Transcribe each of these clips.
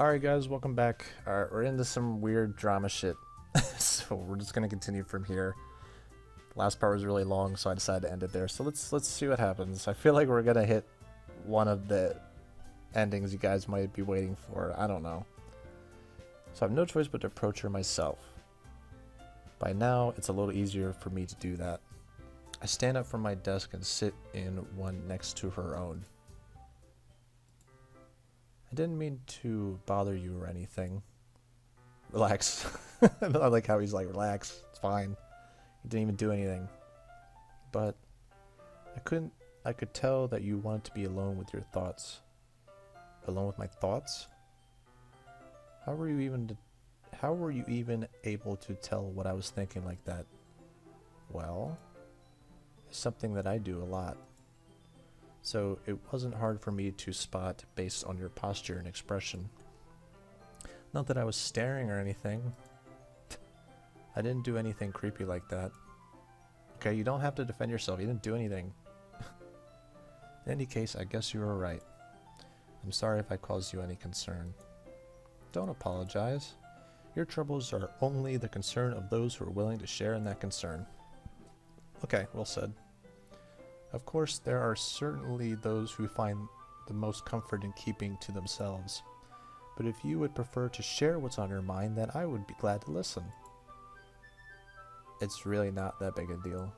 Alright guys, welcome back. Alright, we're into some weird drama shit. So we're just gonna continue from here. Last part was really long, so I decided to end it there. So let's see what happens. I feel like we're gonna hit one of the endings you guys might be waiting for. I don't know. So I have no choice but to approach her myself. By now, it's a little easier for me to do that. I stand up from my desk and sit in one next to her own. I didn't mean to bother you or anything. Relax. I like how he's like, relax, it's fine. He didn't even do anything. But I could tell that you wanted to be alone with your thoughts. Alone with my thoughts? How were you even able to tell what I was thinking like that? Well, it's something that I do a lot. So it wasn't hard for me to spot based on your posture and expression. Not that I was staring or anything. I didn't do anything creepy like that. Okay, you don't have to defend yourself. You didn't do anything. In any case, I guess you were right. I'm sorry if I caused you any concern. Don't apologize. Your troubles are only the concern of those who are willing to share in that concern. Okay, well said. Of course, there are certainly those who find the most comfort in keeping to themselves. But if you would prefer to share what's on your mind, then I would be glad to listen. It's really not that big a deal.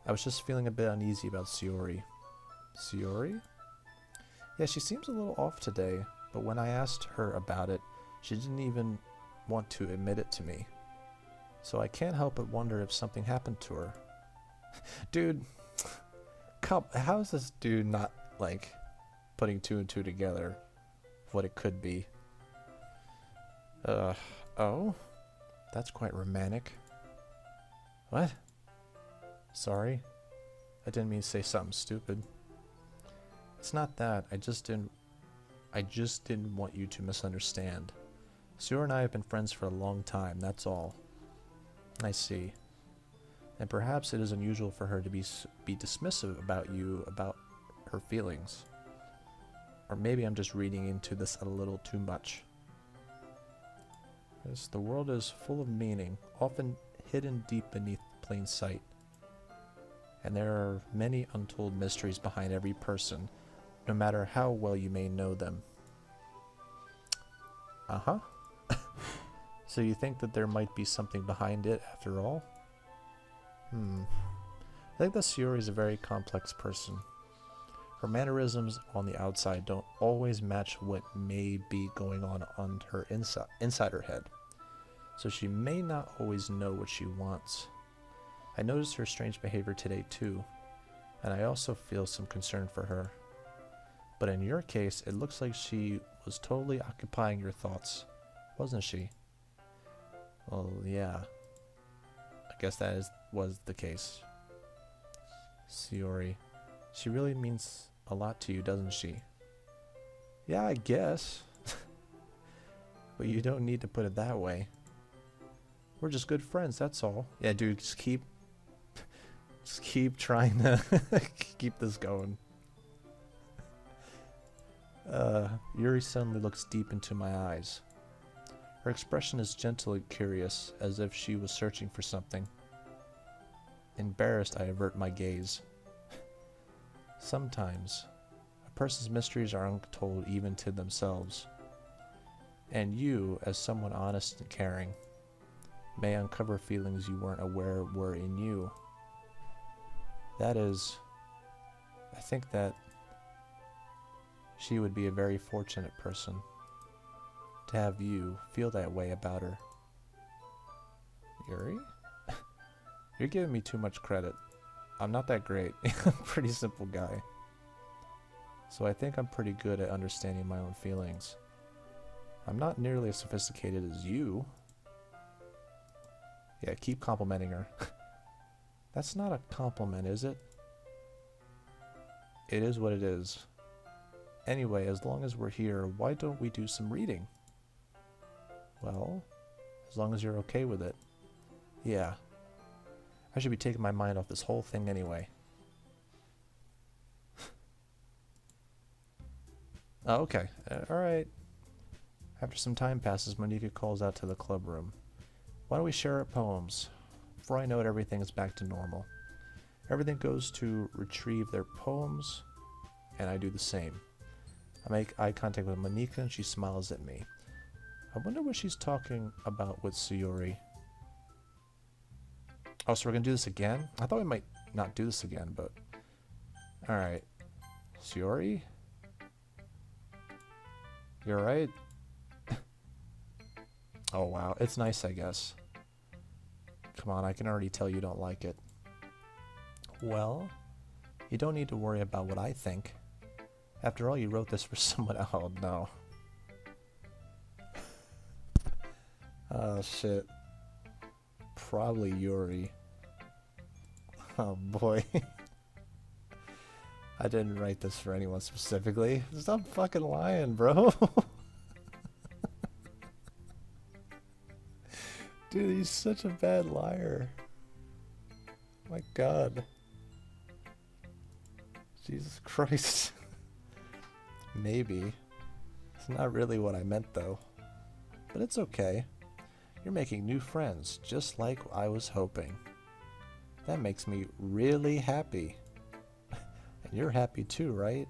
I was just feeling a bit uneasy about Shiori. Shiori? Yeah, she seems a little off today, but when I asked her about it, she didn't even want to admit it to me. So I can't help but wonder if something happened to her. Dude, how is this dude not, like, putting two and two together? What it could be. Oh? That's quite romantic. What? Sorry. I didn't mean to say something stupid. It's not that. I just didn't want you to misunderstand. Sue and I have been friends for a long time, that's all. I see. And perhaps it is unusual for her to be dismissive about her feelings. Or maybe I'm just reading into this a little too much. Yes, the world is full of meaning, often hidden deep beneath plain sight. And there are many untold mysteries behind every person, no matter how well you may know them. Uh-huh. So you think that there might be something behind it after all? I think that Shiori is a very complex person. Her mannerisms on the outside don't always match what may be going on her inside her head. So she may not always know what she wants. I noticed her strange behavior today too, and I also feel some concern for her. But in your case, it looks like she was totally occupying your thoughts, wasn't she? Well, yeah. I guess that was the case. Shiori. She really means a lot to you, doesn't she? Yeah, I guess. But you don't need to put it that way. We're just good friends, that's all. Yeah, dude, just keep trying to keep this going. Yuri suddenly looks deep into my eyes. Her expression is gentle and curious, as if she was searching for something. Embarrassed, I avert my gaze. Sometimes, a person's mysteries are untold even to themselves. And you, as someone honest and caring, may uncover feelings you weren't aware were in you. That is, I think that she would be a very fortunate person to have you feel that way about her. Yuri? You're giving me too much credit. I'm not that great. I'm a pretty simple guy. So I think I'm pretty good at understanding my own feelings. I'm not nearly as sophisticated as you. Yeah, keep complimenting her. That's not a compliment, is it? It is what it is. Anyway, as long as we're here, why don't we do some reading? Well, as long as you're okay with it. Yeah. I should be taking my mind off this whole thing anyway. Oh, okay. Alright. After some time passes, Monika calls out to the club room. Why don't we share our poems? Before I know it, everything is back to normal. Everything goes to retrieve their poems, and I do the same. I make eye contact with Monika, and she smiles at me. I wonder what she's talking about with Sayori. Oh, so we're gonna do this again? I thought we might not do this again, but... Alright. Sayori? You alright? Oh, wow. It's nice, I guess. Come on, I can already tell you don't like it. Well, you don't need to worry about what I think. After all, you wrote this for someone else. Oh, no. Oh, shit. Probably Yuri. Oh, boy. I didn't write this for anyone specifically. Stop fucking lying, bro. Dude, he's such a bad liar. My God. Jesus Christ. Maybe. It's not really what I meant, though. But it's okay. You're making new friends, just like I was hoping. That makes me really happy. And you're happy too, right?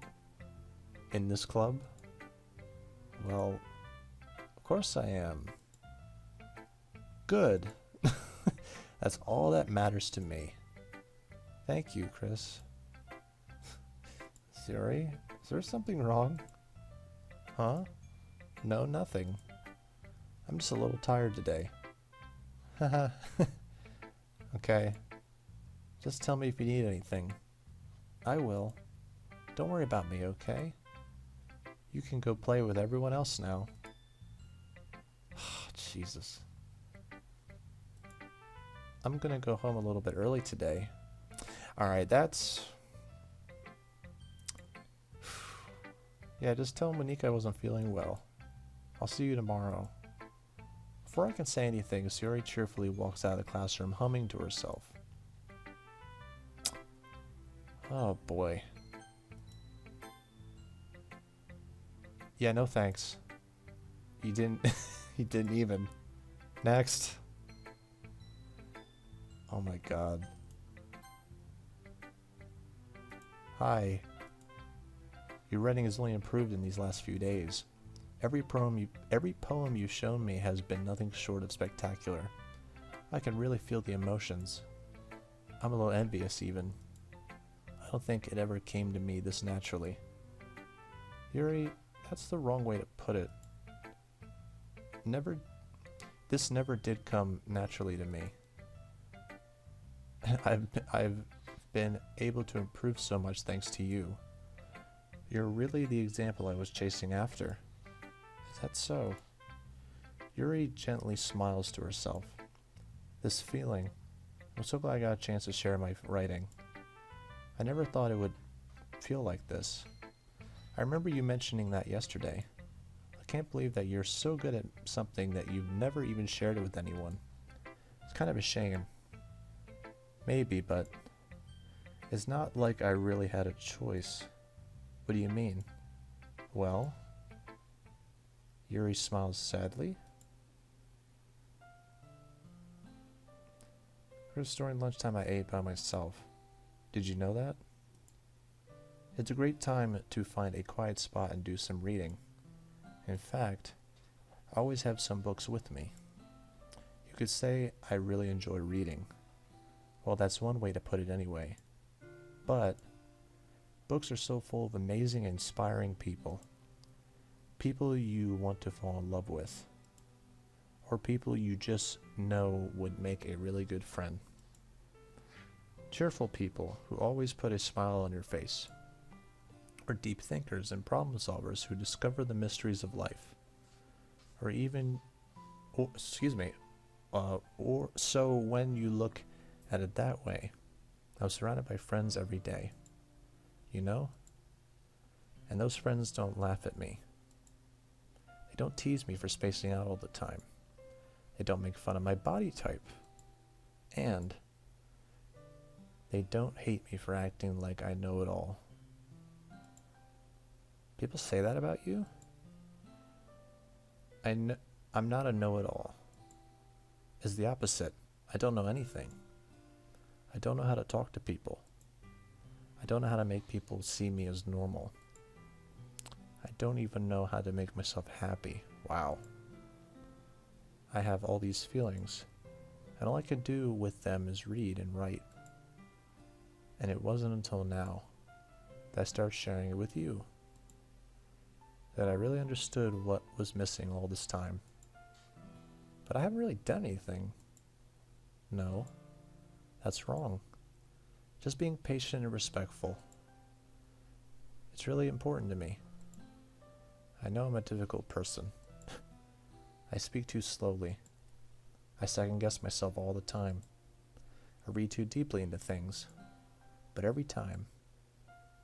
In this club? Well, of course I am. Good. That's all that matters to me. Thank you, Chris. Siri, is there something wrong? Huh? No, nothing. I'm just a little tired today. Haha. Okay. Just tell me if you need anything. I will. Don't worry about me, okay? You can go play with everyone else now. Jesus. I'm gonna go home a little bit early today. Alright, that's... Yeah, just tell Monika I wasn't feeling well. I'll see you tomorrow. Before I can say anything, Sayori cheerfully walks out of the classroom, humming to herself. Oh boy. Yeah, no thanks. He didn't... he didn't even. Next. Oh my God. Hi. Your writing has only improved in these last few days. Every poem you've shown me has been nothing short of spectacular. I can really feel the emotions. I'm a little envious even. I don't think it ever came to me this naturally. Yuri, that's the wrong way to put it. This never did come naturally to me. I've been able to improve so much thanks to you. You're really the example I was chasing after. Is that so? Yuri gently smiles to herself. This feeling, I'm so glad I got a chance to share my writing. I never thought it would feel like this. I remember you mentioning that yesterday. I can't believe that you're so good at something that you've never even shared it with anyone. It's kind of a shame. Maybe, but it's not like I really had a choice. What do you mean? Well, Yuri smiles sadly. First, during lunchtime I ate by myself. Did you know that? It's a great time to find a quiet spot and do some reading. In fact, I always have some books with me. You could say I really enjoy reading. Well, that's one way to put it anyway. But books are so full of amazing, inspiring people. People you want to fall in love with. Or people you just know would make a really good friend. Cheerful people who always put a smile on your face. Or deep thinkers and problem solvers who discover the mysteries of life. Or even, or so when you look at it that way, I'm surrounded by friends every day. You know? And those friends don't laugh at me. They don't tease me for spacing out all the time. They don't make fun of my body type. And they don't hate me for acting like I know it all. People say that about you? I'm not a know-it-all. It's the opposite. I don't know anything. I don't know how to talk to people. I don't know how to make people see me as normal. I don't even know how to make myself happy. Wow. I have all these feelings, and all I could do with them is read and write. And it wasn't until now that I started sharing it with you that I really understood what was missing all this time. But I haven't really done anything. No, that's wrong. Just being patient and respectful. It's really important to me. I know I'm a difficult person. I speak too slowly. I second guess myself all the time. I read too deeply into things. But every time,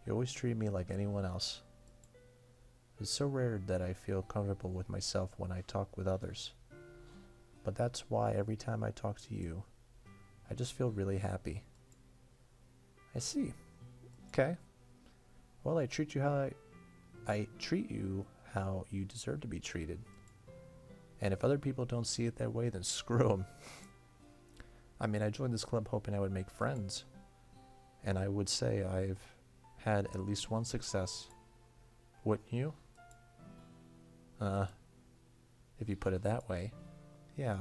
you always treat me like anyone else. It's so rare that I feel comfortable with myself when I talk with others. But that's why every time I talk to you, I just feel really happy. I see. Okay. Well, I treat you how you deserve to be treated. And if other people don't see it that way, then screw them. I mean, I joined this club hoping I would make friends. And I would say I've had at least one success. Wouldn't you? If you put it that way. Yeah.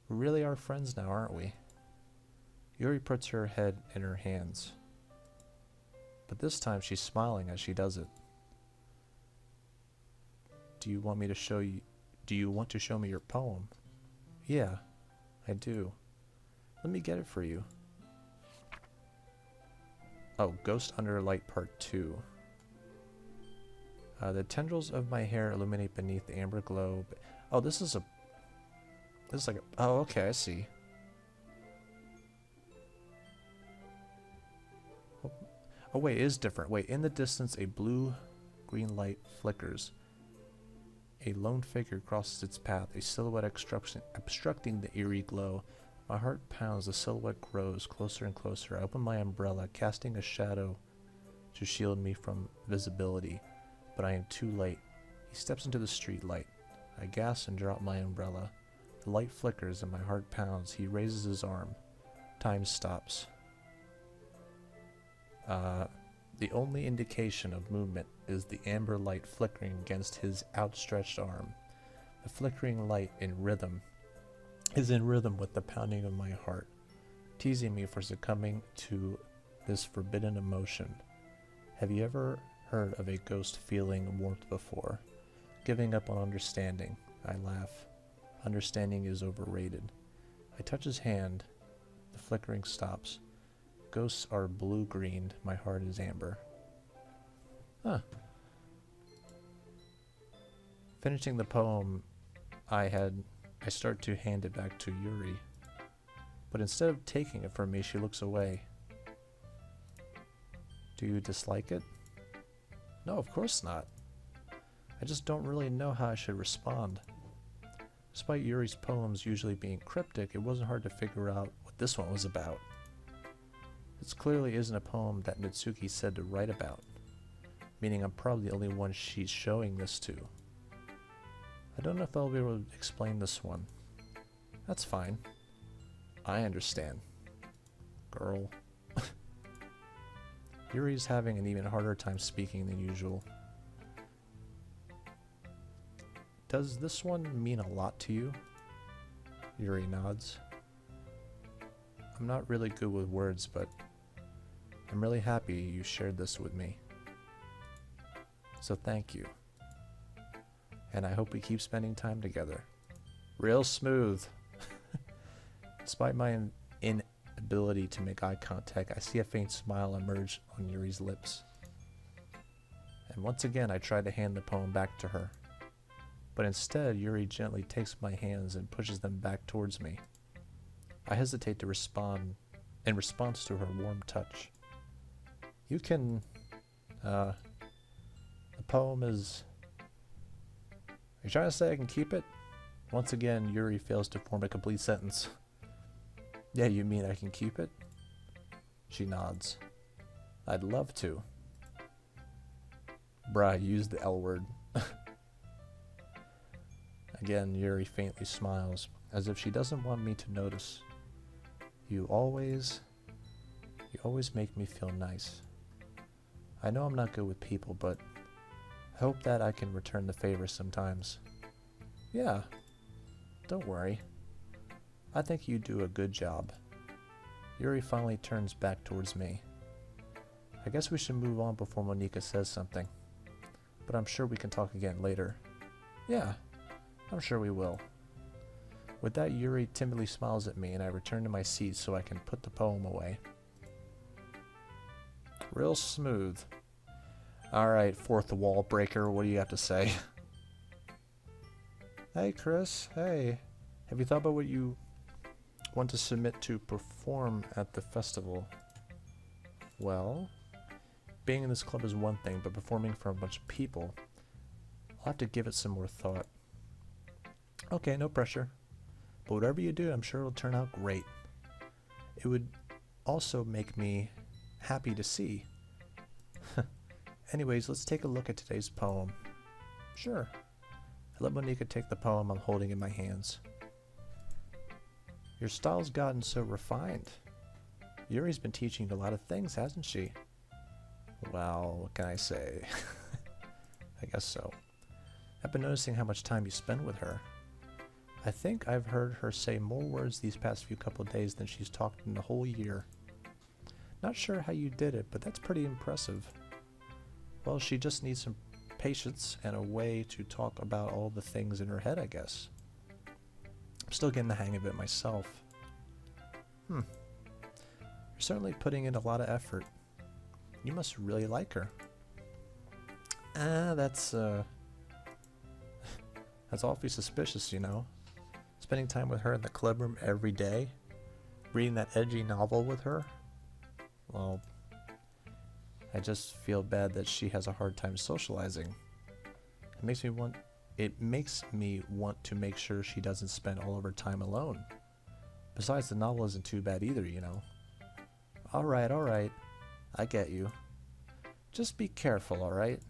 We really are friends now, aren't we? Yuri puts her head in her hands. But this time she's smiling as she does it. Do you want to show me your poem? Yeah, I do. Let me get it for you. Oh, Ghost Under Light Part 2. The tendrils of my hair illuminate beneath the amber glow. Oh, this is like a... Oh, okay, I see. Oh, wait, it is different. Wait, in the distance, a blue-green light flickers. A lone figure crosses its path, a silhouette obstructing the eerie glow. My heart pounds, the silhouette grows closer and closer. I open my umbrella, casting a shadow to shield me from visibility. But I am too late. He steps into the street light. I gasp and drop my umbrella. The light flickers and my heart pounds. He raises his arm. Time stops. The only indication of movement is the amber light flickering against his outstretched arm. The flickering light is in rhythm with the pounding of my heart, teasing me for succumbing to this forbidden emotion. Have you ever heard of a ghost feeling warmth before? Giving up on understanding. I laugh. Understanding is overrated. I touch his hand. The flickering stops. Ghosts are blue-green. My heart is amber. Huh. Finishing the poem, I start to hand it back to Yuri. But instead of taking it from me, she looks away. Do you dislike it? No, of course not. I just don't really know how I should respond. Despite Yuri's poems usually being cryptic, it wasn't hard to figure out what this one was about. This clearly isn't a poem that Natsuki said to write about, meaning I'm probably the only one she's showing this to. I don't know if I'll be able to explain this one. That's fine. I understand. Girl. Yuri's having an even harder time speaking than usual. Does this one mean a lot to you? Yuri nods. I'm not really good with words, but I'm really happy you shared this with me. So thank you. And I hope we keep spending time together. Real smooth. Despite my inability to make eye contact, I see a faint smile emerge on Yuri's lips. And once again, I try to hand the poem back to her. But instead, Yuri gently takes my hands and pushes them back towards me. I hesitate to respond in response to her warm touch. You can... the poem is... Are you trying to say I can keep it? Once again, Yuri fails to form a complete sentence. Yeah, you mean I can keep it? She nods. I'd love to. Bruh, I used the L word. Again, Yuri faintly smiles, as if she doesn't want me to notice. You always make me feel nice. I know I'm not good with people, but I hope that I can return the favor sometimes. Yeah, don't worry. I think you do a good job. Yuri finally turns back towards me. I guess we should move on before Monika says something. But I'm sure we can talk again later. Yeah, I'm sure we will. With that, Yuri timidly smiles at me and I return to my seat so I can put the poem away. Real smooth. Alright, fourth wall breaker, what do you have to say? Hey Chris, hey. Have you thought about what you want to submit to perform at the festival? Well, being in this club is one thing, but performing for a bunch of people, I'll have to give it some more thought. Okay, no pressure. But whatever you do, I'm sure it'll turn out great. It would also make me happy to see. Anyways, let's take a look at today's poem. Sure. I let Monika take the poem I'm holding in my hands. Your style's gotten so refined. Yuri's been teaching you a lot of things, hasn't she? Well, what can I say? I guess so. I've been noticing how much time you spend with her. I think I've heard her say more words these past few couple of days than she's talked in the whole year. Not sure how you did it, but that's pretty impressive. Well, she just needs some patience and a way to talk about all the things in her head, I guess. I'm still getting the hang of it myself. You're certainly putting in a lot of effort. You must really like her. That's awfully suspicious, you know. Spending time with her in the club room every day, reading that edgy novel with her. Well, I just feel bad that she has a hard time socializing. It makes me want to make sure she doesn't spend all of her time alone. Besides, the novel isn't too bad either, you know. Alright. I get you. Just be careful, alright?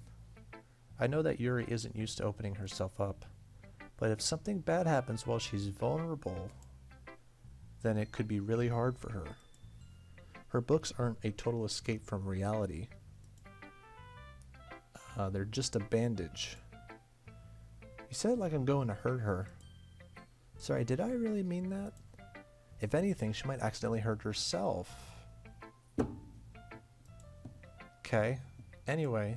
I know that Yuri isn't used to opening herself up, but if something bad happens while she's vulnerable, then it could be really hard for her. Her books aren't a total escape from reality. They're just a bandage. You said it like I'm going to hurt her. Sorry, did I really mean that? If anything, she might accidentally hurt herself. Okay. Anyway,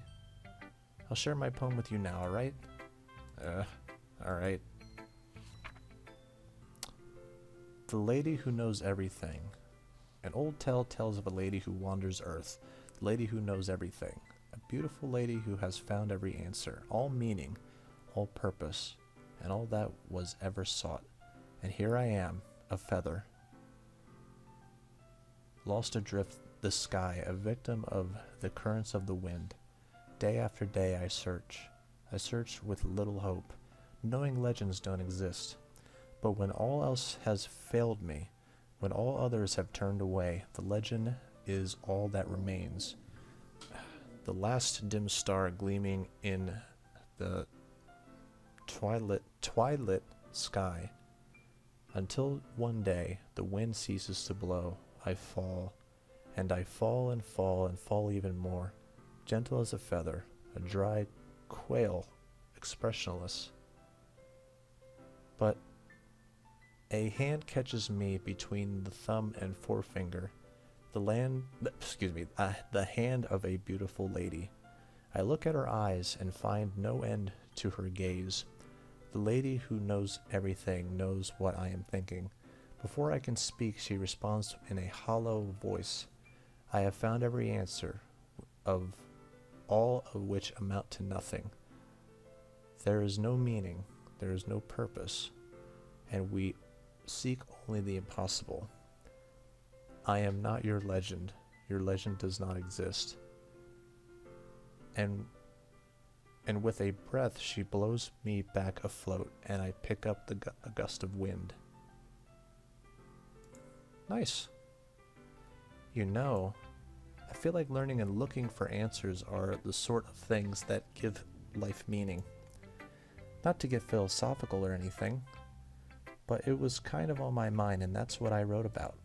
I'll share my poem with you now, alright? Alright. The Lady Who Knows Everything. An old tale tells of a lady who wanders earth. The lady who knows everything. A beautiful lady who has found every answer, all meaning, all purpose, and all that was ever sought. And here I am, a feather, lost adrift the sky, a victim of the currents of the wind. Day after day I search. I search with little hope, knowing legends don't exist. But when all else has failed me, when all others have turned away, the legend is all that remains. The last dim star gleaming in the twilit sky. Until one day the wind ceases to blow, I fall, and I fall and fall and fall even more, gentle as a feather, a dry quail, expressionless. But a hand catches me between the thumb and forefinger, the hand of a beautiful lady. I look at her eyes and find no end to her gaze. The lady who knows everything knows what I am thinking. Before I can speak, she responds in a hollow voice. I have found every answer, of all of which amount to nothing. There is no meaning, there is no purpose, and we seek only the impossible. I am not your legend does not exist. And with a breath she blows me back afloat, and I pick up a gust of wind. Nice. You know, I feel like learning and looking for answers are the sort of things that give life meaning. Not to get philosophical or anything, but it was kind of on my mind, and that's what I wrote about.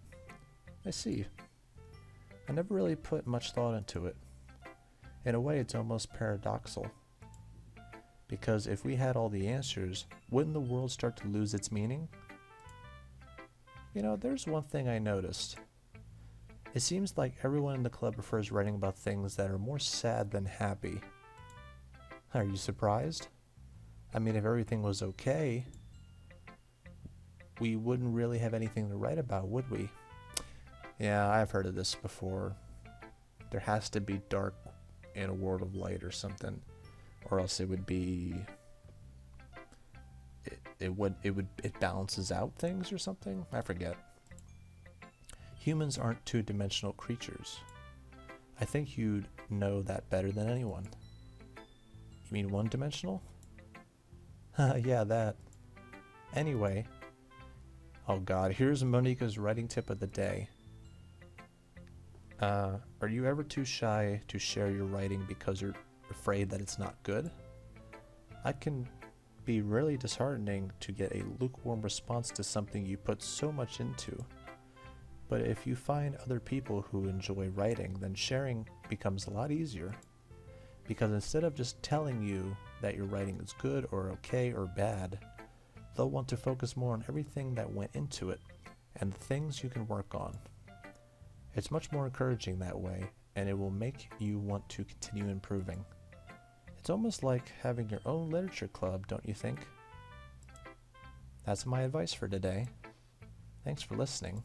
I see. I never really put much thought into it. In a way, it's almost paradoxical. Because if we had all the answers, wouldn't the world start to lose its meaning? You know, there's one thing I noticed. It seems like everyone in the club prefers writing about things that are more sad than happy. Are you surprised? I mean, if everything was okay, we wouldn't really have anything to write about, would we? Yeah, I've heard of this before. There has to be dark in a world of light or something, or else it would be it balances out things or something. I forget. Humans aren't two-dimensional creatures. I think you'd know that better than anyone. You mean one-dimensional? Yeah, that. Anyway. Oh god, here's Monica's writing tip of the day. Are you ever too shy to share your writing because you're afraid that it's not good? It can be really disheartening to get a lukewarm response to something you put so much into. But if you find other people who enjoy writing, then sharing becomes a lot easier. Because instead of just telling you that your writing is good or okay or bad, they'll want to focus more on everything that went into it and the things you can work on. It's much more encouraging that way, and it will make you want to continue improving. It's almost like having your own literature club, don't you think? That's my advice for today. Thanks for listening.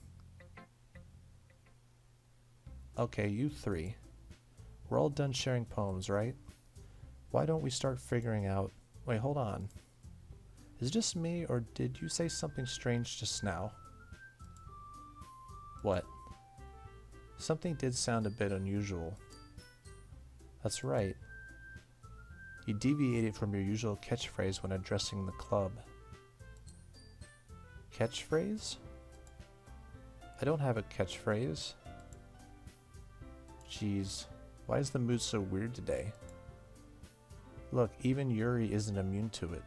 Okay, you three. We're all done sharing poems, right? Why don't we start figuring out... Wait, hold on. Is it just me, or did you say something strange just now? What? Something did sound a bit unusual. That's right. You deviated from your usual catchphrase when addressing the club. Catchphrase? I don't have a catchphrase. Jeez, why is the mood so weird today? Look, even Yuri isn't immune to it.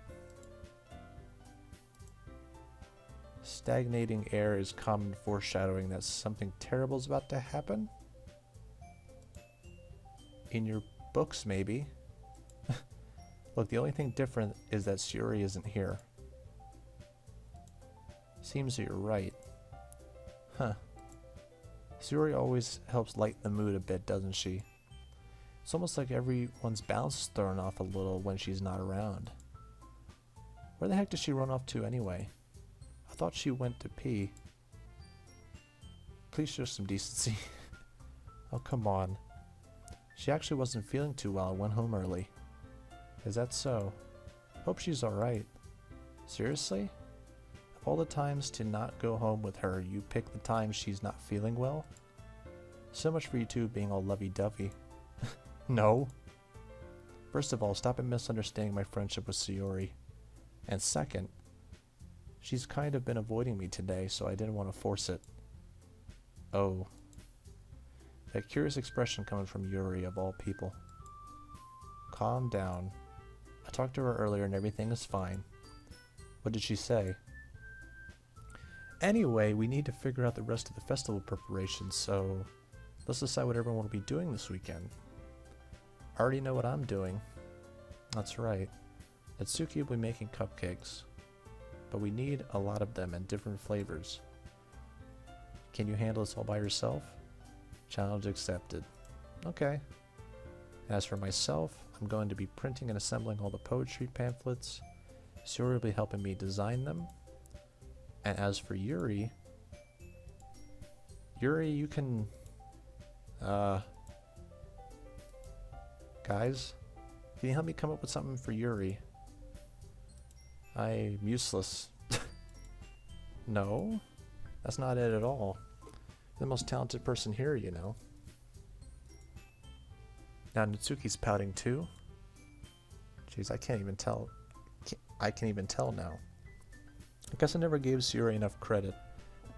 Stagnating air is common foreshadowing that something terrible is about to happen? In your books, maybe. Look, the only thing different is that Suri isn't here. Seems that you're right. Huh. Suri always helps lighten the mood a bit, doesn't she? It's almost like everyone's balance is thrown off a little when she's not around. Where the heck did she run off to anyway? I thought she went to pee. Please show some decency. Oh, come on. She actually wasn't feeling too well and went home early. Is that so? Hope she's alright. Seriously? Of all the times to not go home with her, you pick the time she's not feeling well? So much for you two being all lovey-dovey. No. First of all, stop misunderstanding my friendship with Sayori. And second, she's kind of been avoiding me today, so I didn't want to force it. Oh. That curious expression coming from Yuri, of all people. Calm down. I talked to her earlier and everything is fine. What did she say? Anyway, we need to figure out the rest of the festival preparations, so let's decide what everyone will be doing this weekend. I already know what I'm doing. That's right. Natsuki will be making cupcakes, but we need a lot of them and different flavors. Can you handle this all by yourself? Challenge accepted. Okay. As for myself, I'm going to be printing and assembling all the poetry pamphlets. Suri will be helping me design them. And as for Yuri, you can, guys, can you help me come up with something for Yuri? I'm useless. No, that's not it at all. The most talented person here, you know. Now Natsuki's pouting too. Jeez, I can't even tell. I can even tell now. I guess I never gave Sayuri enough credit,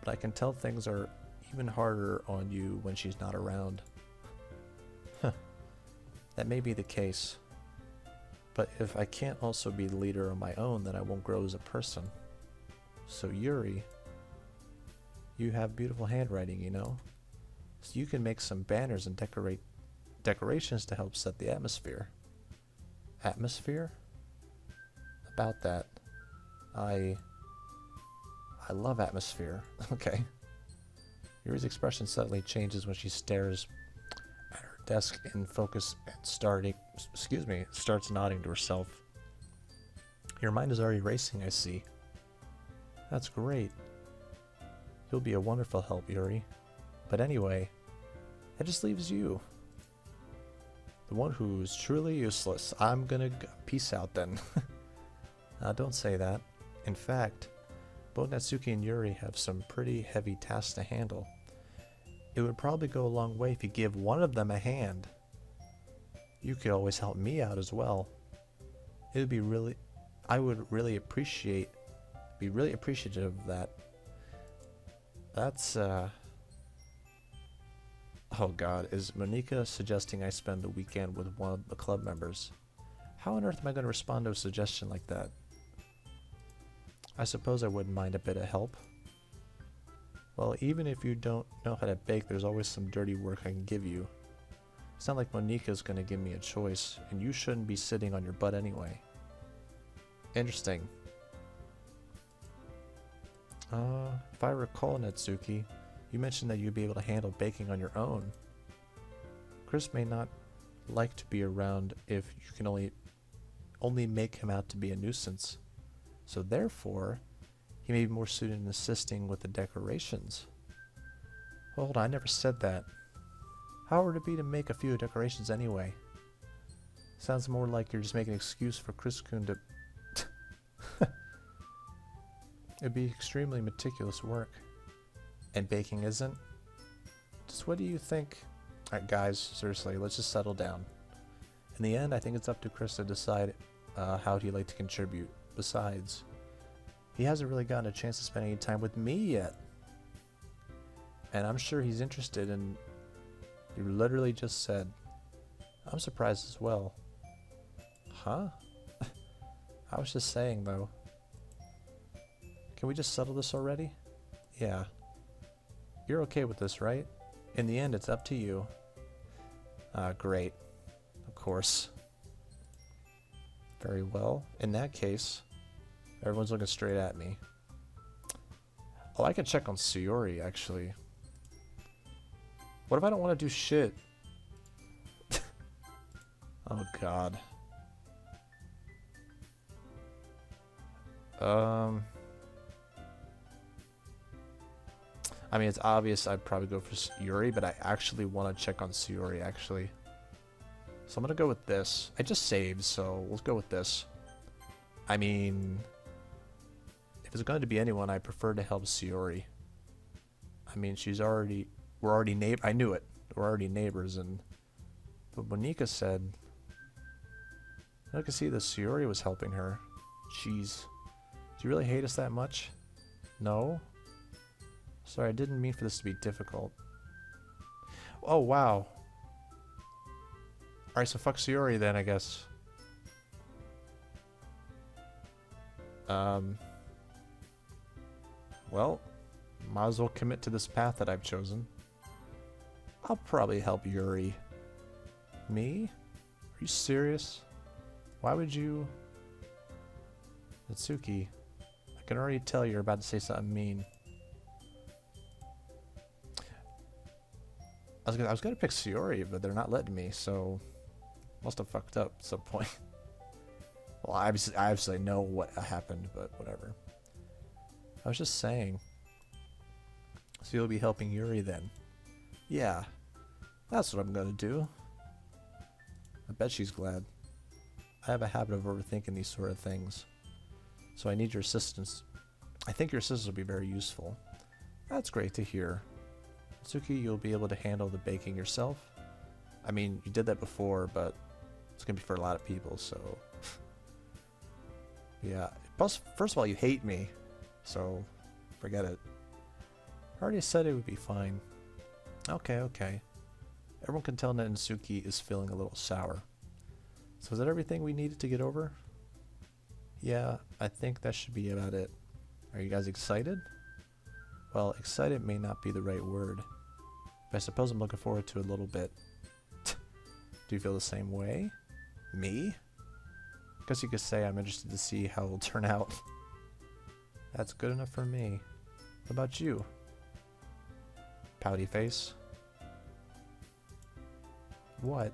but I can tell things are even harder on you when she's not around. Huh. That may be the case. But if I can't also be the leader on my own, then I won't grow as a person. So Yuri, you have beautiful handwriting, you know? So you can make some banners and decorations to help set the atmosphere. Atmosphere? About that. I love atmosphere. Okay. Yuri's expression suddenly changes when she stares at her desk in focus and starts nodding to herself. Your mind is already racing, I see. That's great. You'll be a wonderful help, Yuri. But anyway, that just leaves you. The one who's truly useless. I'm gonna peace out then. Don't say that. In fact, both Natsuki and Yuri have some pretty heavy tasks to handle. It would probably go a long way if you give one of them a hand. You could always help me out as well. It would be really, I would really be really appreciative of that. That's, oh god, is Monika suggesting I spend the weekend with one of the club members? How on earth am I going to respond to a suggestion like that? I suppose I wouldn't mind a bit of help. Well, even if you don't know how to bake, there's always some dirty work I can give you. It's not like Monika's going to give me a choice, and you shouldn't be sitting on your butt anyway. Interesting. If I recall, Natsuki, you mentioned that you'd be able to handle baking on your own. Chris may not like to be around if you can only make him out to be a nuisance. So therefore, he may be more suited in assisting with the decorations. Hold on, I never said that. How would it be to make a few decorations anyway? Sounds more like you're just making an excuse for Chris-kun to... It'd be extremely meticulous work. And baking isn't? Just what do you think? Alright guys, seriously, let's just settle down. In the end, I think it's up to Chris to decide how he'd like to contribute. Besides, he hasn't really gotten a chance to spend any time with me yet. And I'm sure he's interested in... You literally just said. I'm surprised as well. Huh? I was just saying though. Can we just settle this already? Yeah. You're okay with this, right? In the end, it's up to you. Great. Of course. Very well. In that case, everyone's looking straight at me. Oh, I can check on Sayori, actually. What if I don't want to do shit? Oh, God. I mean, it's obvious I'd probably go for Yuri, but I actually want to check on Sayori, actually. So I'm going to go with this. I just saved, so let's go with this. I mean, if it's going to be anyone, I prefer to help Sayori. I mean, we're already I knew it. We're already neighbors, but Monika said, I could see that Sayori was helping her. Jeez. Do you really hate us that much? No? Sorry, I didn't mean for this to be difficult. Oh, wow. Alright, so fuck Sayori then, I guess. Well, might as well commit to this path that I've chosen. I'll probably help Yuri. Me? Are you serious? Why would you... Natsuki, I can already tell you're about to say something mean. I was gonna pick Sayori, but they're not letting me, so must have fucked up at some point. Well, I obviously know what happened, but whatever. I was just saying. So you'll be helping Yuri then? Yeah, that's what I'm gonna do. I bet she's glad. I have a habit of overthinking these sort of things, so I need your assistance. I think your assistance will be very useful. That's great to hear. Natsuki, you'll be able to handle the baking yourself? I mean, you did that before, but it's going to be for a lot of people, so... Yeah. Plus, first of all, you hate me, so forget it. I already said it would be fine. Okay, okay. Everyone can tell that Natsuki is feeling a little sour. So is that everything we needed to get over? Yeah, I think that should be about it. Are you guys excited? Well, excited may not be the right word, but I suppose I'm looking forward to it a little bit. Do you feel the same way? Me? I guess you could say I'm interested to see how it'll turn out. That's good enough for me. What about you? Pouty face. What?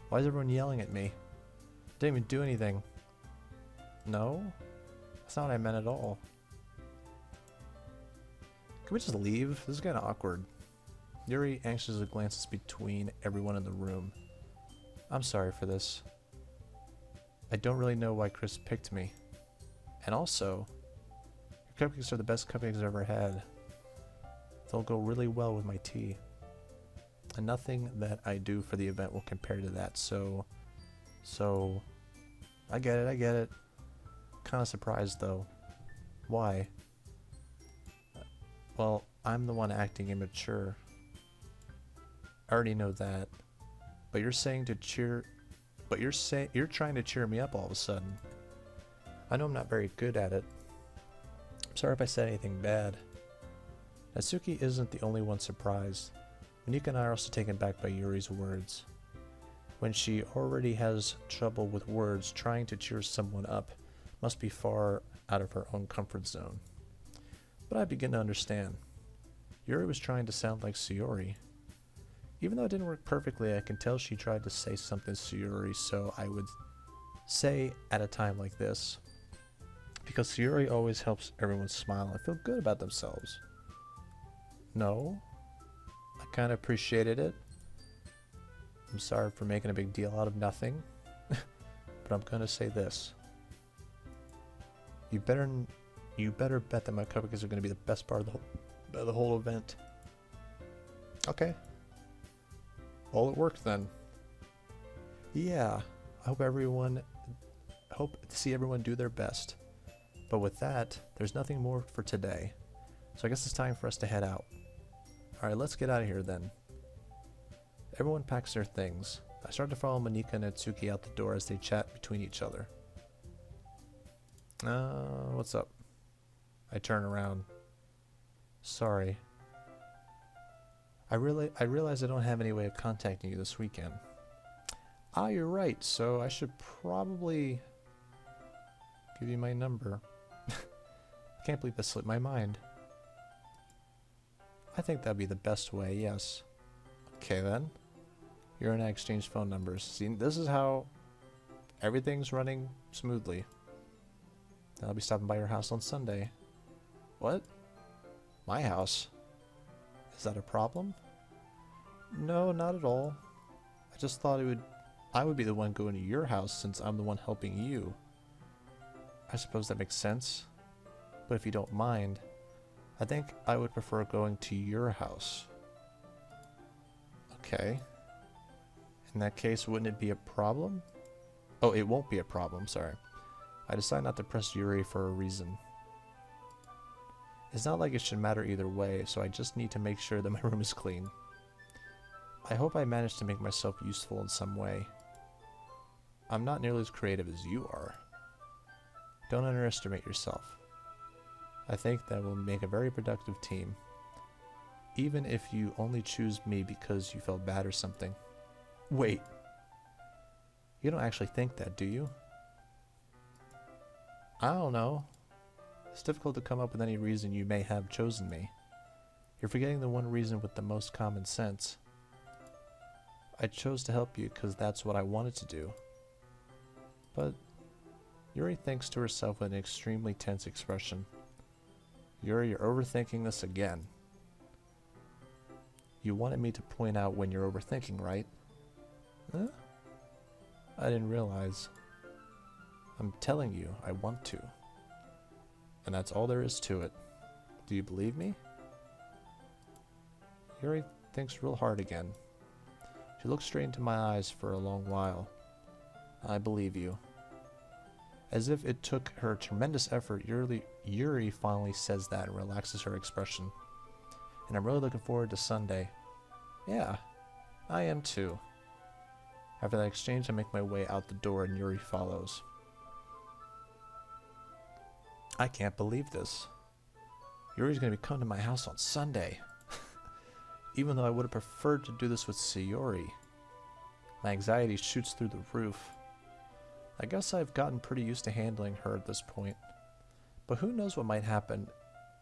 Why is everyone yelling at me? I didn't even do anything. No? That's not what I meant at all. Can we just leave? This is kind of awkward. Yuri anxiously glances between everyone in the room. I'm sorry for this. I don't really know why Chris picked me. And also, your cupcakes are the best cupcakes I've ever had. They'll go really well with my tea. And nothing that I do for the event will compare to that, so I get it. Kinda surprised though. Why? Well, I'm the one acting immature. I already know that. But you're saying to cheer you're trying to cheer me up all of a sudden. I know I'm not very good at it. I'm sorry if I said anything bad. Natsuki isn't the only one surprised. Monika and I are also taken back by Yuri's words. When she already has trouble with words, trying to cheer someone up must be far out of her own comfort zone. But I begin to understand. Yuri was trying to sound like Sayori. Even though it didn't work perfectly, I can tell she tried to say something Sayori, so I would say at a time like this. Because Sayori always helps everyone smile and feel good about themselves. No? I kind of appreciated it. I'm sorry for making a big deal out of nothing. But I'm gonna say this. You better bet that my cupcakes are gonna be the best part of the whole event. Okay. Well, it worked then. Yeah. I hope to see everyone do their best. But with that, there's nothing more for today. So I guess it's time for us to head out. Alright, let's get out of here then. Everyone packs their things. I start to follow Monika and Natsuki out the door as they chat between each other. What's up? I turn around. Sorry. I realize I don't have any way of contacting you this weekend. Ah, you're right, so I should probably give you my number. I can't believe that slipped my mind. I think that'd be the best way, yes. Okay then. You and I exchange phone numbers. See, this is how everything's running smoothly. Then I'll be stopping by your house on Sunday. What? My house? Is that a problem? No, not at all. I just thought I would be the one going to your house since I'm the one helping you. I suppose that makes sense. But if you don't mind, I think I would prefer going to your house. Okay. In that case, wouldn't it be a problem? Oh, it won't be a problem, sorry. I decide not to press Yuri for a reason. It's not like it should matter either way, so I just need to make sure that my room is clean. I hope I manage to make myself useful in some way. I'm not nearly as creative as you are. Don't underestimate yourself. I think that we'll make a very productive team. Even if you only choose me because you felt bad or something. Wait. You don't actually think that, do you? I don't know. It's difficult to come up with any reason you may have chosen me. You're forgetting the one reason with the most common sense. I chose to help you because that's what I wanted to do. But Yuri thinks to herself with an extremely tense expression. Yuri, you're overthinking this again. You wanted me to point out when you're overthinking, right? Huh? I didn't realize. I'm telling you, I want to. And that's all there is to it. Do you believe me? Yuri thinks real hard again. She looks straight into my eyes for a long while. I believe you. As if it took her tremendous effort, Yuri finally says that and relaxes her expression. And I'm really looking forward to Sunday. Yeah, I am too. After that exchange, I make my way out the door and Yuri follows. I can't believe this. Yuri's going to be coming to my house on Sunday. Even though I would have preferred to do this with Sayori. My anxiety shoots through the roof. I guess I've gotten pretty used to handling her at this point. But who knows what might happen,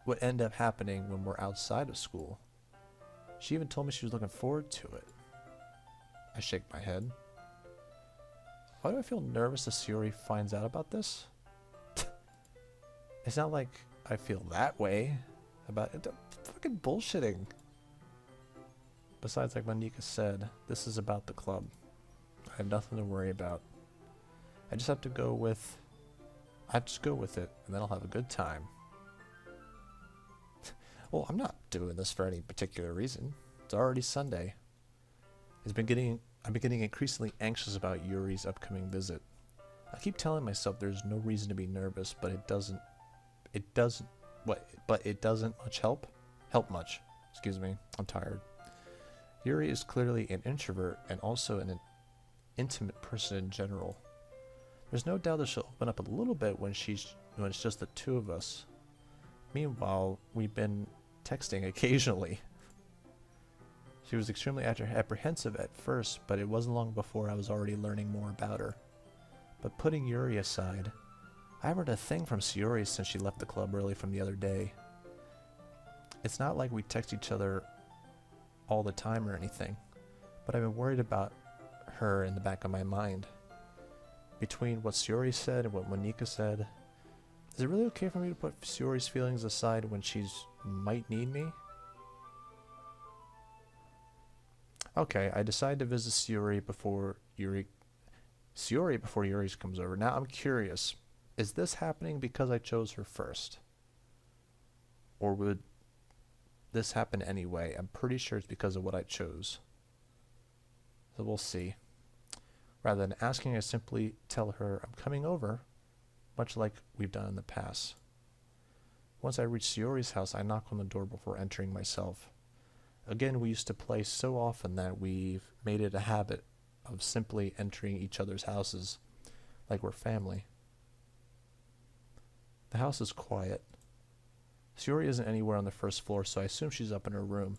what end up happening when we're outside of school. She even told me she was looking forward to it. I shake my head. Why do I feel nervous if Sayori finds out about this? It's not like I feel that way about it. Fucking bullshitting. Besides, like Monika said, this is about the club. I have nothing to worry about. I just have to go with... I just go with it, and then I'll have a good time. Well, I'm not doing this for any particular reason. It's already Sunday. I've been getting increasingly anxious about Yuri's upcoming visit. I keep telling myself there's no reason to be nervous, but it doesn't much help much. Excuse me, I'm tired. Yuri is clearly an introvert and also an intimate person in general. There's no doubt that she'll open up a little bit when it's just the two of us. Meanwhile, we've been texting occasionally. She was extremely apprehensive at first, but it wasn't long before I was already learning more about her. But putting Yuri aside, I haven't heard a thing from Sayori since she left the club early from the other day. It's not like we text each other all the time or anything, but I've been worried about her in the back of my mind. Between what Sayori said and what Monika said, is it really okay for me to put Sayori's feelings aside when she's might need me? Okay, I decide to visit Sayori before Yuri comes over. Now I'm curious, is this happening because I chose her first? Or would this happen anyway? I'm pretty sure it's because of what I chose. So we'll see. Rather than asking, I simply tell her I'm coming over, much like we've done in the past. Once I reach Sayori's house, I knock on the door before entering myself. Again, we used to play so often that we've made it a habit of simply entering each other's houses like we're family. The house is quiet. Sayori isn't anywhere on the first floor, so I assume she's up in her room.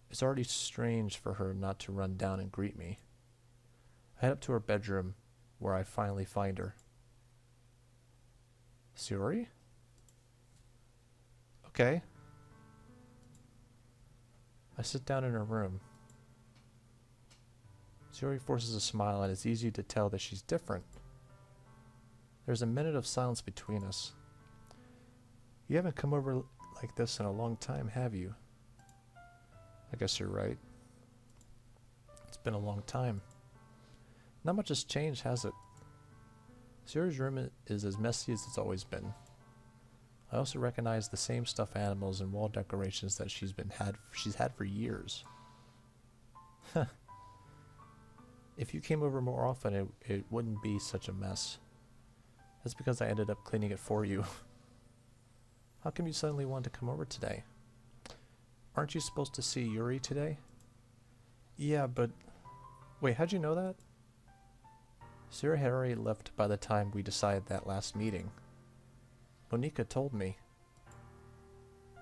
It's already strange for her not to run down and greet me. I head up to her bedroom, where I finally find her. Sayori? Okay. I sit down in her room. Sayori forces a smile, and it's easy to tell that she's different. There's a minute of silence between us. You haven't come over like this in a long time, have you? I guess you're right. It's been a long time. Not much has changed, has it? Sayori's room is as messy as it's always been. I also recognize the same stuffed animals and wall decorations that she's had for years. If you came over more often, it wouldn't be such a mess. That's because I ended up cleaning it for you. How come you suddenly want to come over today? Aren't you supposed to see Yuri today? Yeah, but... Wait, how'd you know that? Sayori had already left by the time we decided that last meeting. Monika told me.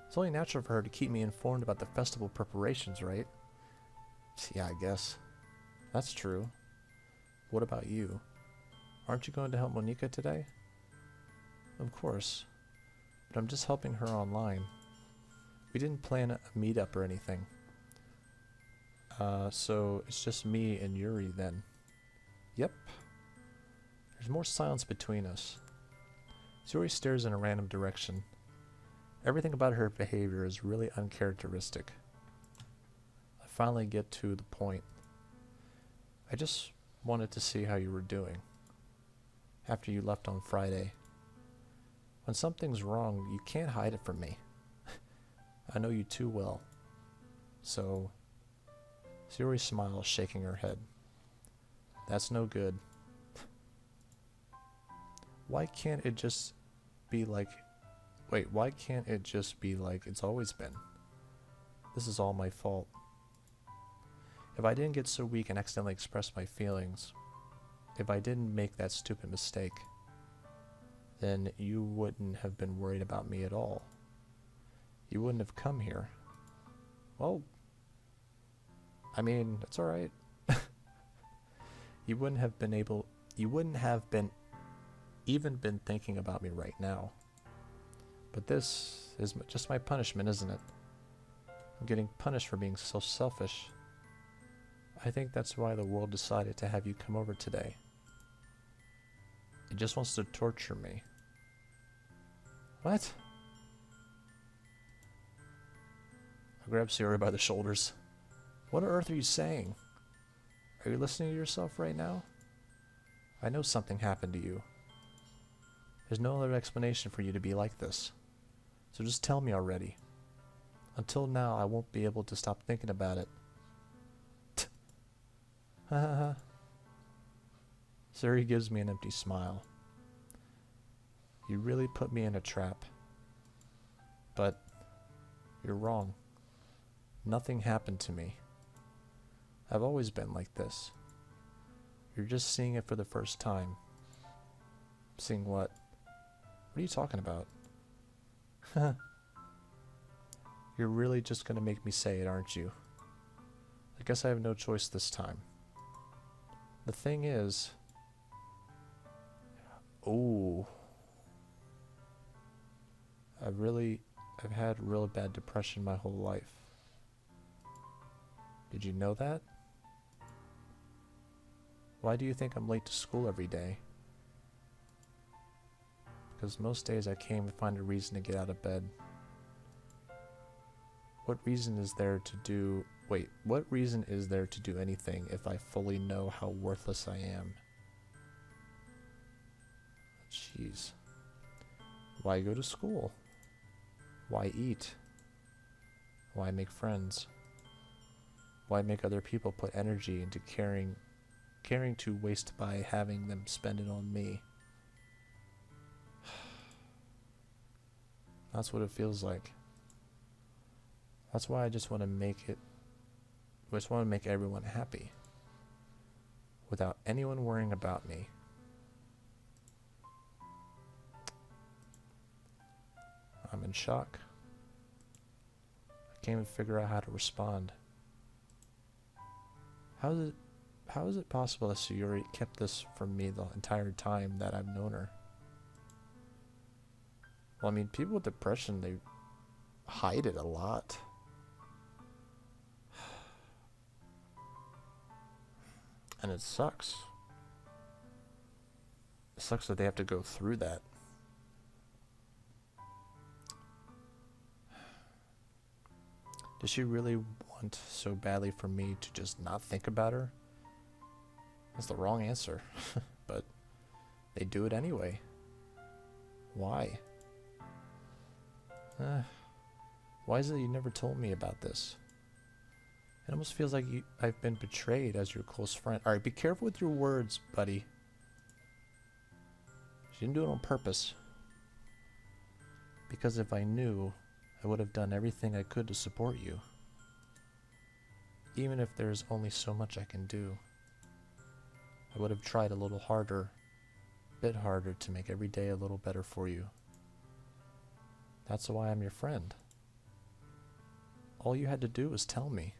It's only natural for her to keep me informed about the festival preparations, right? Yeah, I guess. That's true. What about you? Aren't you going to help Monika today? Of course. But I'm just helping her online. We didn't plan a meetup or anything. So it's just me and Yuri then. Yep. There's more silence between us. Sayori stares in a random direction. Everything about her behavior is really uncharacteristic. I finally get to the point. I just wanted to see how you were doing. After you left on Friday. When something's wrong, you can't hide it from me. I know you too well. So... Sayori smiles, shaking her head. That's no good. Why can't it just be like... Wait, why can't it just be like it's always been? This is all my fault. If I didn't get so weak and accidentally express my feelings, if I didn't make that stupid mistake, then you wouldn't have been worried about me at all. You wouldn't have come here. Well, I mean, it's alright. You wouldn't have even been thinking about me right now. But this is just my punishment, isn't it? I'm getting punished for being so selfish. I think that's why the world decided to have you come over today. It just wants to torture me. What? I grabbed Siri by the shoulders. What on earth are you saying? Are you listening to yourself right now? I know something happened to you. There's no other explanation for you to be like this. So just tell me already. Until now, I won't be able to stop thinking about it. Hahaha. Siri gives me an empty smile. You really put me in a trap. But you're wrong. Nothing happened to me. I've always been like this. You're just seeing it for the first time. Seeing what? What are you talking about? You're really just gonna make me say it, aren't you? I guess I have no choice this time. The thing is... Oh. I've had real bad depression my whole life. Did you know that? Why do you think I'm late to school every day? Because most days I can't even find a reason to get out of bed. What reason is there to do... Wait, what reason is there to do anything if I fully know how worthless I am? Jeez. Why go to school? Why eat? Why make friends? Why make other people put energy into caring to waste by having them spend it on me? That's what it feels like. That's why I just want to make everyone happy. Without anyone worrying about me. I'm in shock. I can't even figure out how to respond. How is it possible that Sayuri kept this from me the entire time that I've known her? Well, I mean, people with depression, they hide it a lot. And it sucks. It sucks that they have to go through that. Does she really want so badly for me to just not think about her? That's the wrong answer. But they do it anyway. Why? Why is it you never told me about this? It almost feels like I've been betrayed as your close friend. Alright, be careful with your words, buddy. She didn't do it on purpose. Because if I knew, I would have done everything I could to support you. Even if there's only so much I can do. I would have tried a little harder, bit harder to make every day a little better for you. That's why I'm your friend. All you had to do was tell me.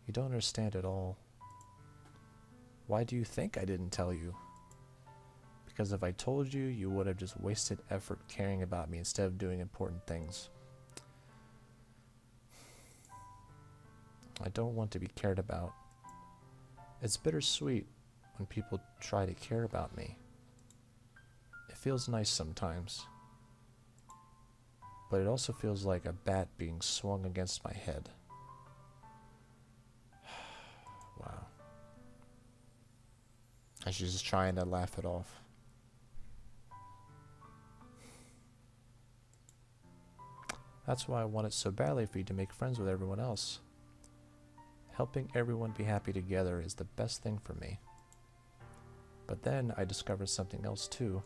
You don't understand at all. Why do you think I didn't tell you? Because if I told you, you would have just wasted effort caring about me instead of doing important things. I don't want to be cared about. It's bittersweet when people try to care about me. It feels nice sometimes. But it also feels like a bat being swung against my head. Wow. And she's just trying to laugh it off. That's why I wanted so badly for you to make friends with everyone else. Helping everyone be happy together is the best thing for me. But then I discovered something else too.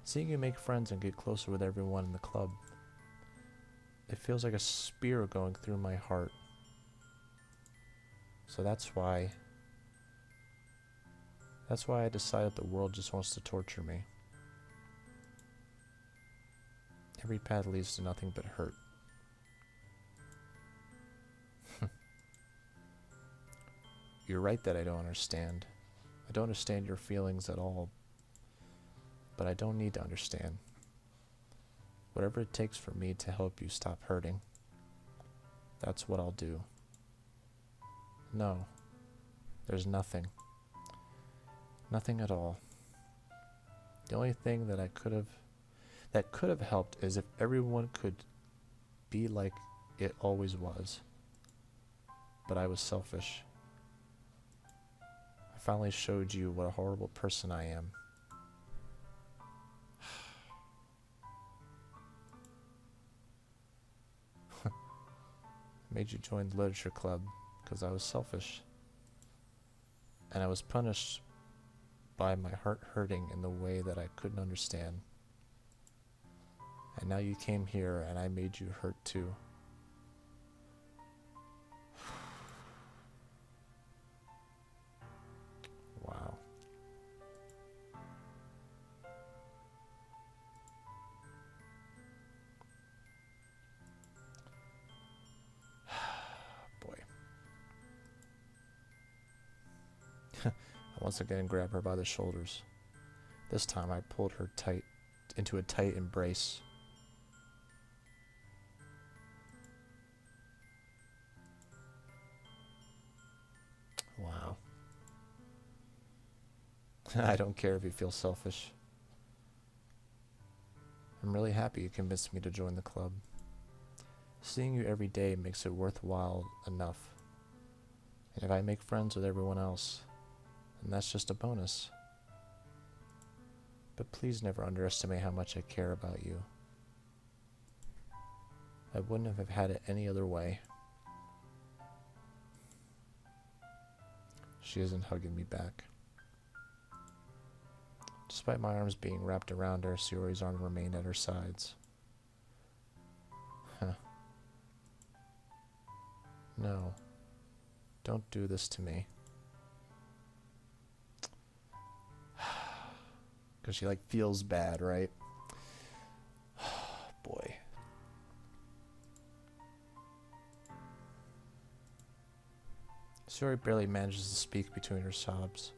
Seeing you make friends and get closer with everyone in the club. It feels like a spear going through my heart. So that's why I decided the world just wants to torture me. Every path leads to nothing but hurt. You're right that I don't understand. I don't understand your feelings at all. But I don't need to understand. Whatever it takes for me to help you stop hurting, that's what I'll do. No, there's nothing. Nothing at all. The only thing that could have helped is if everyone could be like it always was. But I was selfish. I finally showed you what a horrible person I am. Made you join the literature club because I was selfish. And I was punished by my heart hurting in the way that I couldn't understand. And now you came here and I made you hurt too. Wow. Boy. I once again grabbed her by the shoulders. This time I pulled her tight into a tight embrace. Wow. I don't care if you feel selfish. I'm really happy you convinced me to join the club. Seeing you every day makes it worthwhile enough. And if I make friends with everyone else, then that's just a bonus. But please never underestimate how much I care about you. I wouldn't have had it any other way. She isn't hugging me back. Despite my arms being wrapped around her, Sayori's arm remained at her sides. Huh. No. Don't do this to me. Because she, like, feels bad, right? Boy. Sayori barely manages to speak between her sobs.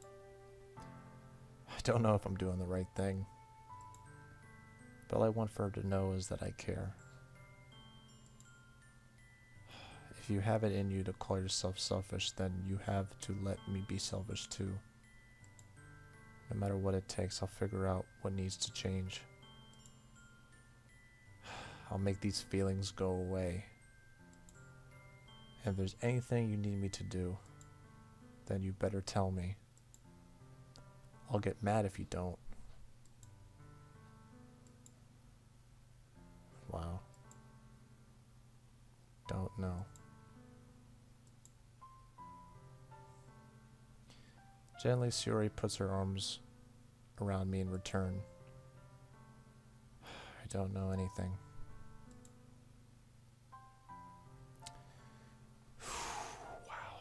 I don't know if I'm doing the right thing. But all I want for her to know is that I care. If you have it in you to call yourself selfish, then you have to let me be selfish too. No matter what it takes, I'll figure out what needs to change. I'll make these feelings go away. And if there's anything you need me to do, then you better tell me. I'll get mad if you don't. Wow. Don't know. Gently, Sayori puts her arms around me in return. I don't know anything. Wow.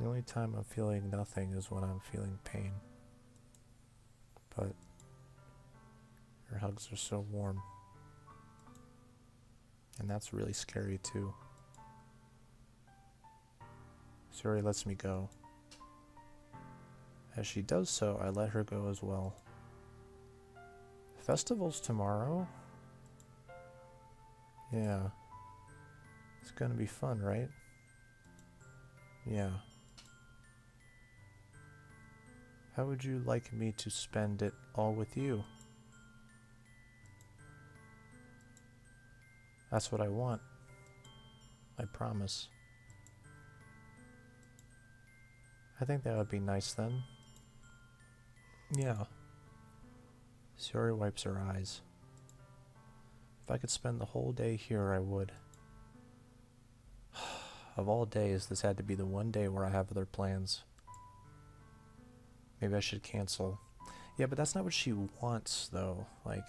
The only time I'm feeling nothing is when I'm feeling pain. But your hugs are so warm. And that's really scary too. Sayori lets me go. As she does so, I let her go as well. Festival's tomorrow? Yeah. It's gonna be fun, right? Yeah. How would you like me to spend it all with you? That's what I want. I promise. I think that would be nice then. Yeah. Sayori wipes her eyes. If I could spend the whole day here, I would. Of all days, this had to be the one day where I have other plans. Maybe I should cancel. Yeah, but that's not what she wants, though. Like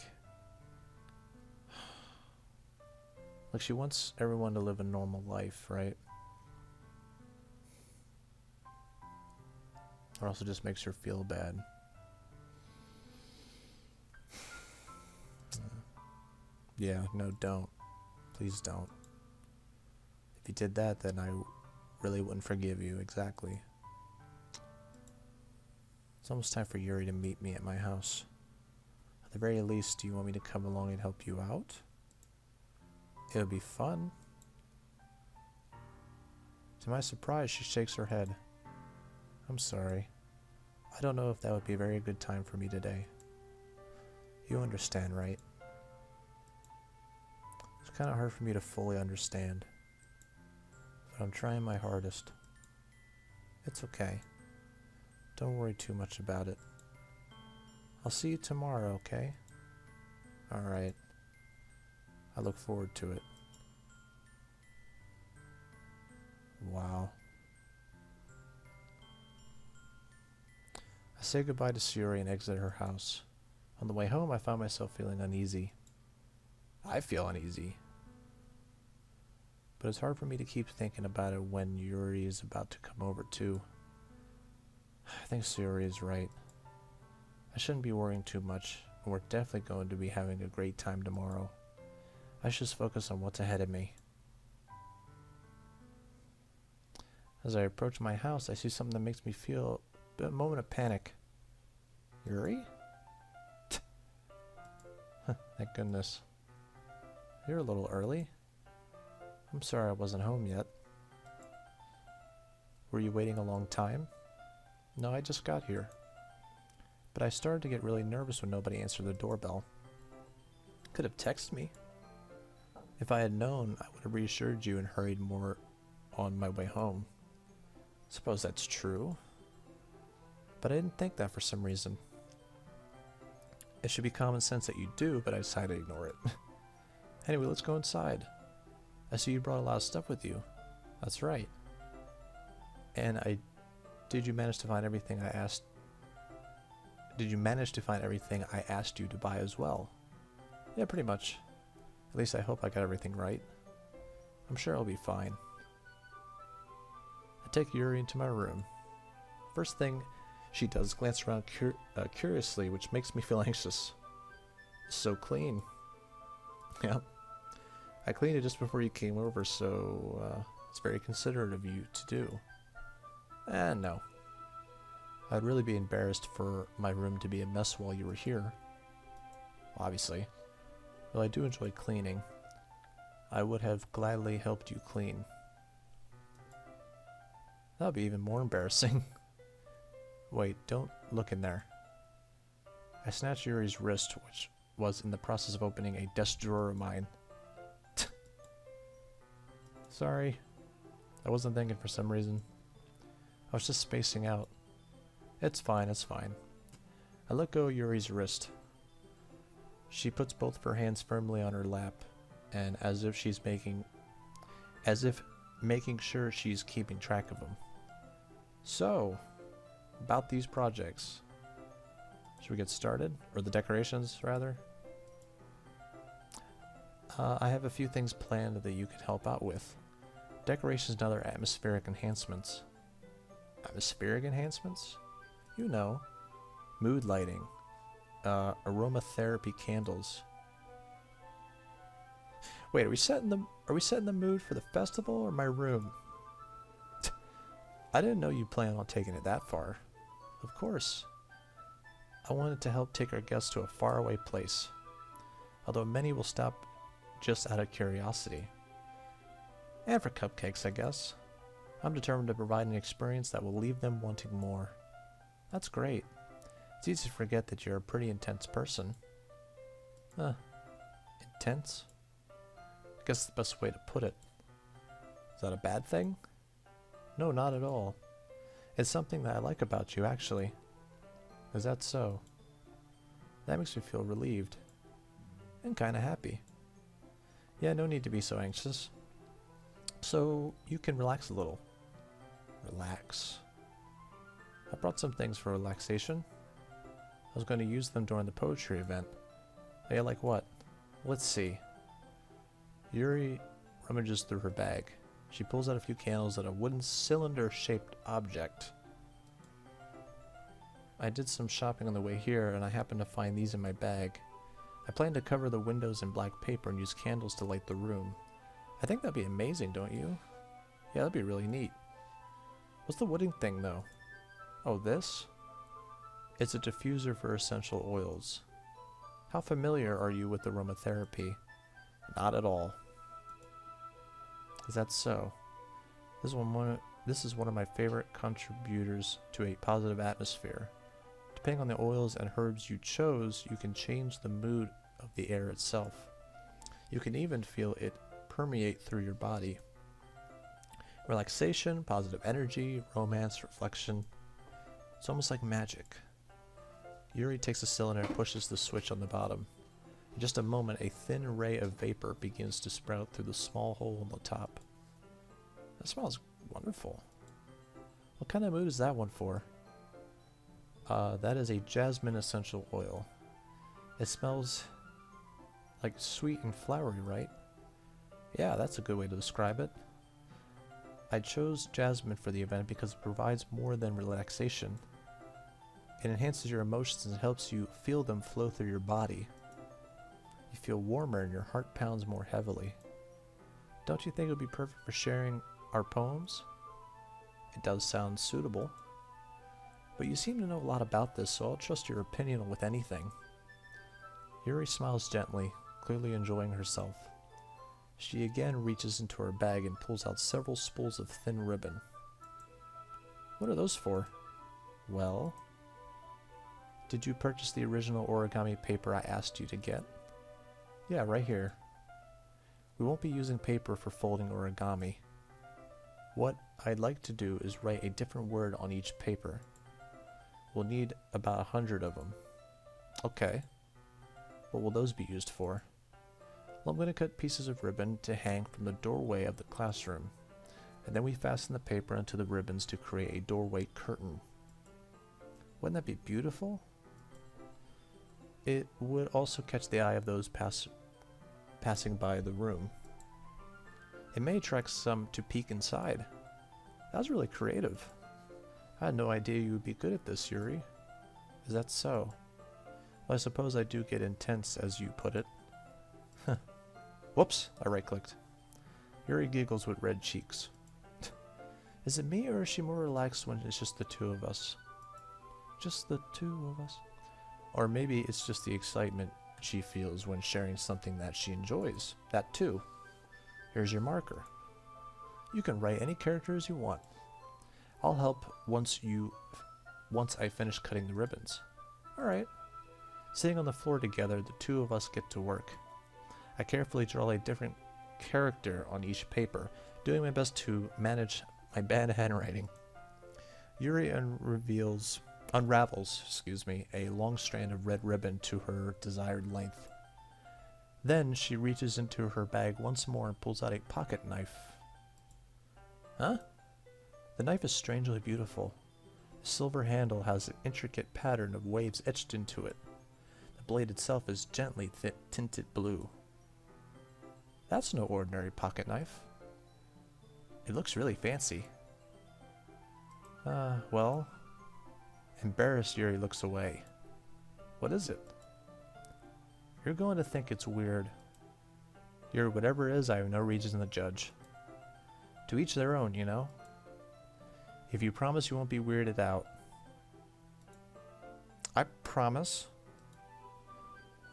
she wants everyone to live a normal life, right? Or else it just makes her feel bad. Yeah, no, don't. Please don't. If you did that, then I really wouldn't forgive you, exactly. It's almost time for Yuri to meet me at my house. At the very least, do you want me to come along and help you out? It would be fun. To my surprise, she shakes her head. I'm sorry. I don't know if that would be a very good time for me today. You understand, right? It's kind of hard for me to fully understand, but I'm trying my hardest. It's okay. Don't worry too much about it. I'll see you tomorrow, okay? Alright. I look forward to it. Wow. I say goodbye to Suri and exit her house. On the way home, I found myself feeling uneasy. I feel uneasy. But it's hard for me to keep thinking about it when Yuri is about to come over too. I think Suri is right. I shouldn't be worrying too much, and we're definitely going to be having a great time tomorrow. I should just focus on what's ahead of me. As I approach my house, I see something that makes me feel a moment of panic. Yuri? Thank goodness. You're a little early. I'm sorry I wasn't home yet. Were you waiting a long time? No, I just got here. But I started to get really nervous when nobody answered the doorbell. Could have texted me. If I had known, I would have reassured you and hurried more on my way home. Suppose that's true. But I didn't think that for some reason. It should be common sense that you do, but I decided to ignore it. Anyway, let's go inside. I see you brought a lot of stuff with you. That's right. And did you manage to find everything I asked? Did you manage to find everything I asked you to buy as well? Yeah, pretty much. At least I hope I got everything right. I'm sure I'll be fine. I take Yuri into my room. First thing she does is glance around curiously, which makes me feel anxious. It's so clean. Yeah. I cleaned it just before you came over, so it's very considerate of you to do. And no. I'd really be embarrassed for my room to be a mess while you were here. Well, obviously. Well, I do enjoy cleaning. I would have gladly helped you clean. That would be even more embarrassing. Wait, don't look in there. I snatched Yuri's wrist, which was in the process of opening a desk drawer of mine. Sorry. I wasn't thinking for some reason. I was just spacing out. It's fine, it's fine. I let go of Yuri's wrist. She puts both of her hands firmly on her lap, and as if making sure she's keeping track of them. So, about these projects. Should we get started? Or the decorations, rather? I have a few things planned that you could help out with. Decorations and other atmospheric enhancements. Atmospheric enhancements? You know. Mood lighting. Aromatherapy candles. Wait, are we setting the mood for the festival or my room? I didn't know you planned on taking it that far. Of course. I wanted to help take our guests to a faraway place. Although many will stop just out of curiosity. And for cupcakes, I guess. I'm determined to provide an experience that will leave them wanting more. That's great. It's easy to forget that you're a pretty intense person. Intense? I guess the best way to put it. Is that a bad thing? No, not at all. It's something that I like about you, actually. Is that so? That makes me feel relieved. And kinda happy. Yeah, no need to be so anxious. So, you can relax a little. Relax. I brought some things for relaxation. was going to use them during the poetry event. Yeah, like what? Let's see. Yuri rummages through her bag. She pulls out a few candles and a wooden cylinder-shaped object. I did some shopping on the way here, and I happened to find these in my bag. I plan to cover the windows in black paper and use candles to light the room. I think that'd be amazing, don't you? Yeah, that'd be really neat. What's the wooden thing, though? Oh, this? It's a diffuser for essential oils. How familiar are you with aromatherapy? Not at all. Is that so? This is one of my favorite contributors to a positive atmosphere. Depending on the oils and herbs you chose, you can change the mood of the air itself. You can even feel it permeate through your body. Relaxation, positive energy, romance, reflection. It's almost like magic. Yuri takes the cylinder and pushes the switch on the bottom. In just a moment, a thin ray of vapor begins to sprout through the small hole on the top. That smells wonderful. What kind of mood is that one for? That is a jasmine essential oil. It smells like sweet and flowery, right? Yeah, that's a good way to describe it. I chose jasmine for the event because it provides more than relaxation. It enhances your emotions and helps you feel them flow through your body. You feel warmer and your heart pounds more heavily. Don't you think it would be perfect for sharing our poems? It does sound suitable. But you seem to know a lot about this, so I'll trust your opinion with anything. Yuri smiles gently, clearly enjoying herself. She again reaches into her bag and pulls out several spools of thin ribbon. What are those for? Well, did you purchase the original origami paper I asked you to get? Yeah, right here. We won't be using paper for folding origami. What I'd like to do is write a different word on each paper. We'll need about 100 of them. Okay. What will those be used for? Well, I'm going to cut pieces of ribbon to hang from the doorway of the classroom, and then we fasten the paper onto the ribbons to create a doorway curtain. Wouldn't that be beautiful? It would also catch the eye of those passing by the room. It may attract some to peek inside. That was really creative. I had no idea you would be good at this, Yuri. Is that so? Well, I suppose I do get intense, as you put it. Whoops, I right-clicked. Yuri giggles with red cheeks. Is it me, or is she more relaxed when it's just the two of us? Just the two of us? Or maybe it's just the excitement she feels when sharing something that she enjoys. That too. Here's your marker. You can write any characters you want. I'll help once I finish cutting the ribbons. Alright. Sitting on the floor together, the two of us get to work. I carefully draw a different character on each paper, doing my best to manage my bad handwriting. Yuri unravels a long strand of red ribbon to her desired length. Then she reaches into her bag once more and pulls out a pocket knife. Huh? The knife is strangely beautiful. The silver handle has an intricate pattern of waves etched into it. The blade itself is gently tinted blue. That's no ordinary pocket knife. It looks really fancy. Well... Embarrassed, Yuri looks away. What is it? You're going to think it's weird. Yuri, whatever it is, I have no reason to judge. To each their own, you know? If you promise you won't be weirded out. I promise.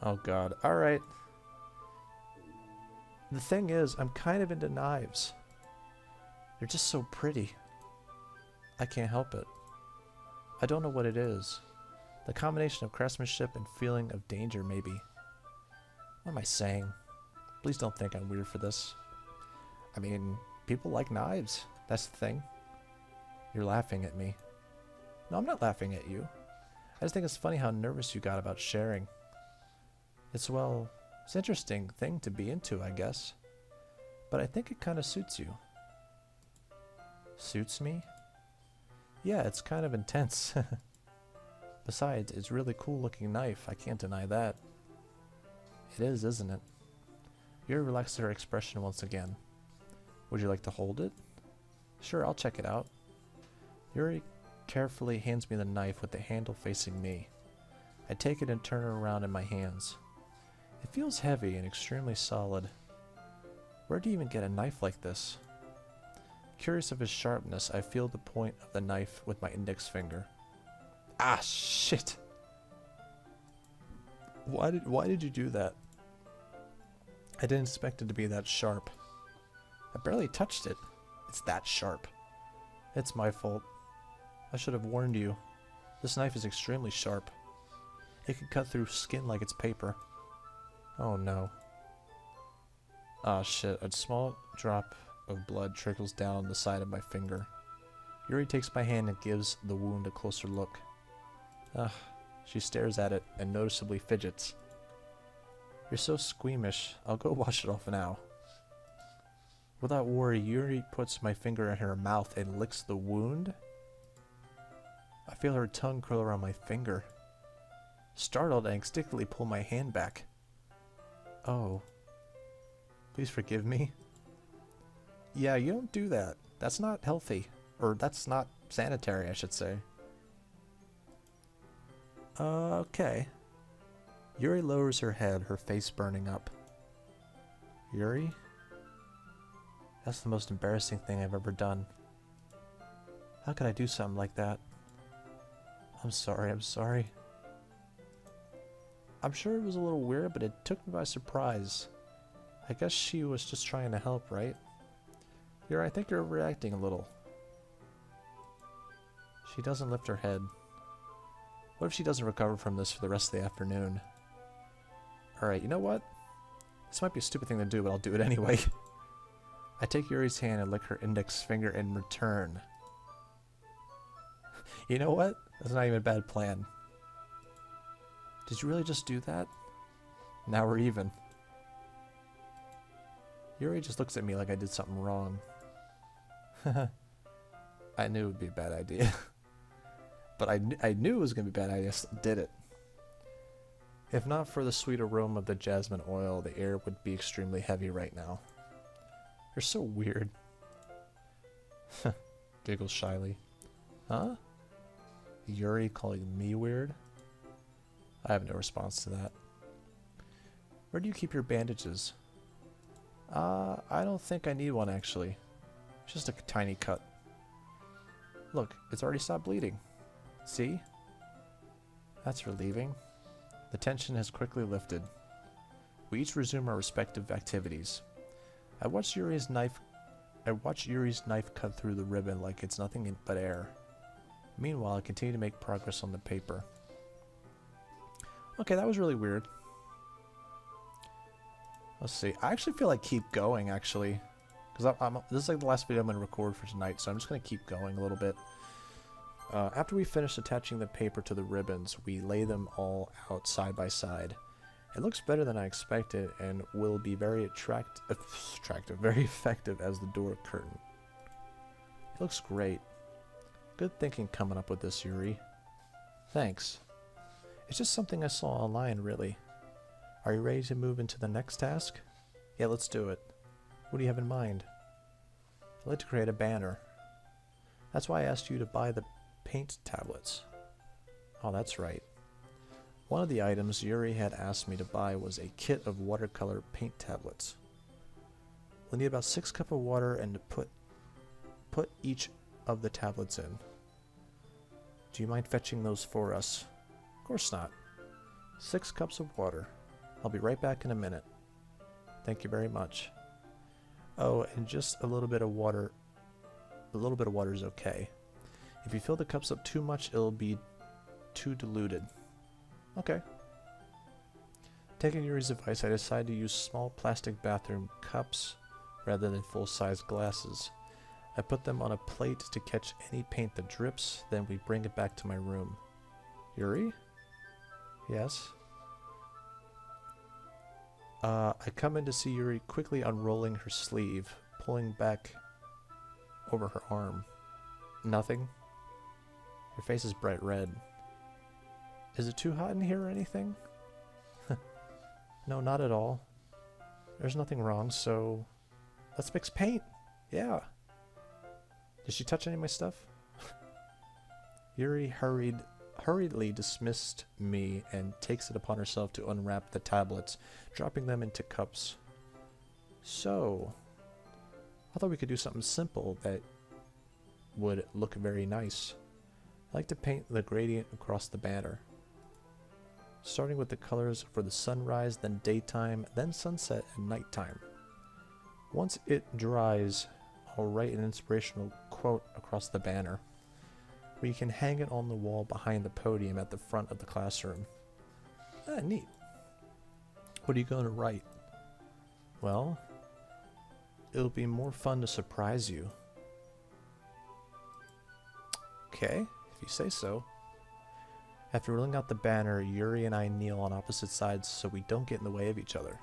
Oh god, alright. The thing is, I'm kind of into knives. They're just so pretty. I can't help it. I don't know what it is. The combination of craftsmanship and feeling of danger, maybe. What am I saying? Please don't think I'm weird for this. I mean, people like knives. That's the thing. You're laughing at me. No, I'm not laughing at you. I just think it's funny how nervous you got about sharing. It's an interesting thing to be into, I guess. But I think it kind of suits you. Suits me? Yeah, it's kind of intense. Besides, it's a really cool looking knife. I can't deny that. It is, isn't it? Yuri relaxed her expression once again. Would you like to hold it? Sure, I'll check it out. Yuri carefully hands me the knife with the handle facing me. I take it and turn it around in my hands. It feels heavy and extremely solid. Where do you even get a knife like this? Curious of its sharpness, I feel the point of the knife with my index finger. Ah, shit! Why did you do that? I didn't expect it to be that sharp. I barely touched it. It's that sharp. It's my fault. I should have warned you. This knife is extremely sharp. It can cut through skin like it's paper. Oh no. Ah shit, a small drop of blood trickles down the side of my finger. Yuri takes my hand and gives the wound a closer look. Ugh, she stares at it and noticeably fidgets. You're so squeamish, I'll go wash it off now. Without worry, Yuri puts my finger in her mouth and licks the wound. I feel her tongue curl around my finger. Startled, I instinctively pull my hand back. Oh. Please forgive me. Yeah, you don't do that. That's not healthy. Or that's not sanitary, I should say. Okay. Yuri lowers her head, her face burning up. Yuri? That's the most embarrassing thing I've ever done. How could I do something like that? I'm sorry, I'm sorry. I'm sure it was a little weird, but it took me by surprise. I guess she was just trying to help, right? Yuri, I think you're overreacting a little. She doesn't lift her head. What if she doesn't recover from this for the rest of the afternoon? Alright, you know what? This might be a stupid thing to do, but I'll do it anyway. I take Yuri's hand and lick her index finger in return. You know what? That's not even a bad plan. Did you really just do that? Now we're even. Yuri just looks at me like I did something wrong. I knew it would be a bad idea. But I knew it was going to be a bad idea, so I did it. If not for the sweet aroma of the jasmine oil, the air would be extremely heavy right now. You're so weird. Giggles shyly. Huh? Yuri calling me weird? I have no response to that. Where do you keep your bandages? I don't think I need one actually. Just a tiny cut. Look, it's already stopped bleeding. See? That's relieving. The tension has quickly lifted. We each resume our respective activities. I watch Yuri's knife cut through the ribbon like it's nothing but air. Meanwhile, I continue to make progress on the paper. Okay, that was really weird. Let's see. I actually feel like keep going, actually. Because this is like the last video I'm going to record for tonight, so I'm just going to keep going a little bit. After we finish attaching the paper to the ribbons, we lay them all out side by side. It looks better than I expected and will be very very effective as the door curtain. It looks great. Good thinking coming up with this, Yuri. Thanks. It's just something I saw online, really. Are you ready to move into the next task? Yeah, let's do it. What do you have in mind? I'd like to create a banner. That's why I asked you to buy the paint tablets. Oh, that's right. One of the items Yuri had asked me to buy was a kit of watercolor paint tablets. We'll need about 6 cups of water and to put each of the tablets in. Do you mind fetching those for us? Of course not. 6 cups of water. I'll be right back in a minute. Thank you very much. Oh, and just a little bit of water. A little bit of water is okay. If you fill the cups up too much, it'll be too diluted. Okay. Taking Yuri's advice, I decided to use small plastic bathroom cups rather than full-size glasses. I put them on a plate to catch any paint that drips, then we bring it back to my room. Yuri? Yes? I come in to see Yuri quickly unrolling her sleeve, pulling back over her arm. Nothing? Your face is bright red. Is it too hot in here or anything? No, not at all. There's nothing wrong, so let's mix paint. Yeah. Did she touch any of my stuff? Yuri hurriedly dismissed me and takes it upon herself to unwrap the tablets, dropping them into cups. So, I thought we could do something simple that would look very nice. I like to paint the gradient across the banner, starting with the colors for the sunrise, then daytime, then sunset and nighttime. Once it dries, I'll write an inspirational quote across the banner, where you can hang it on the wall behind the podium at the front of the classroom. Ah, neat. What are you going to write? Well, it'll be more fun to surprise you. Okay, if you say so. After rolling out the banner, Yuri and I kneel on opposite sides so we don't get in the way of each other.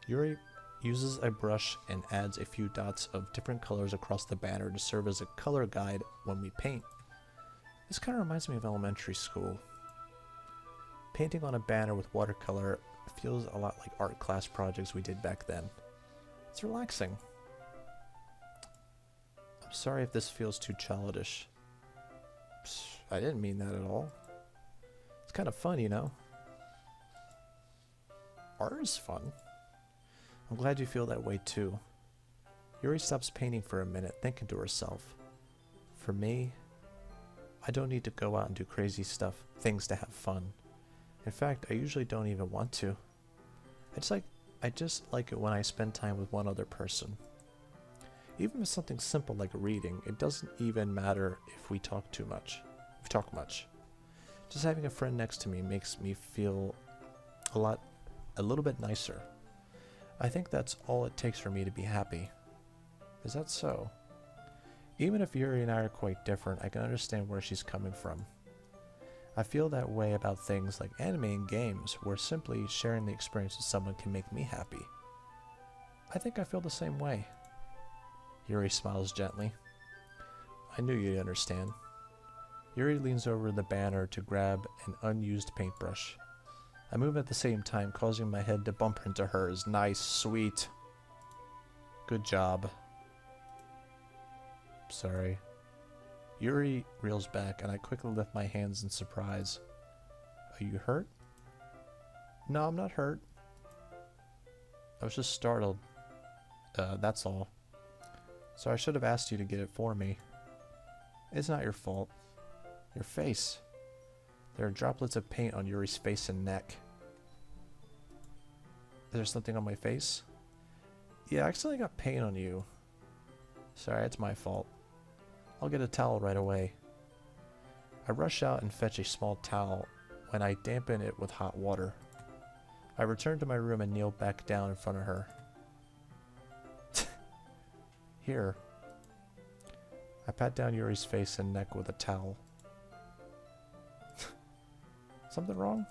Yuri uses a brush and adds a few dots of different colors across the banner to serve as a color guide when we paint. This kind of reminds me of elementary school. Painting on a banner with watercolor feels a lot like art class projects we did back then. It's relaxing. I'm sorry if this feels too childish. Psst, I didn't mean that at all. It's kind of fun, you know. Art is fun. I'm glad you feel that way too. Yuri stops painting for a minute, thinking to herself. For me, I don't need to go out and do crazy things to have fun. In fact, I usually don't even want to. I just like it when I spend time with one other person. Even with something simple like reading, it doesn't even matter if we talk much. Just having a friend next to me makes me feel a little bit nicer. I think that's all it takes for me to be happy. Is that so? Even if Yuri and I are quite different, I can understand where she's coming from. I feel that way about things like anime and games, where simply sharing the experience with someone can make me happy. I think I feel the same way. Yuri smiles gently. I knew you'd understand. Yuri leans over the banner to grab an unused paintbrush. I move at the same time, causing my head to bump into hers. Nice, sweet. Good job. Sorry. Yuri reels back, and I quickly lift my hands in surprise. Are you hurt? No, I'm not hurt. I was just startled. That's all. So I should have asked you to get it for me. It's not your fault. Your face. There are droplets of paint on Yuri's face and neck. Is there something on my face? Yeah, I accidentally got paint on you. Sorry, it's my fault. I'll get a towel right away. I rush out and fetch a small towel when I dampen it with hot water. I return to my room and kneel back down in front of her. Here. I pat down Yuri's face and neck with a towel. Something wrong?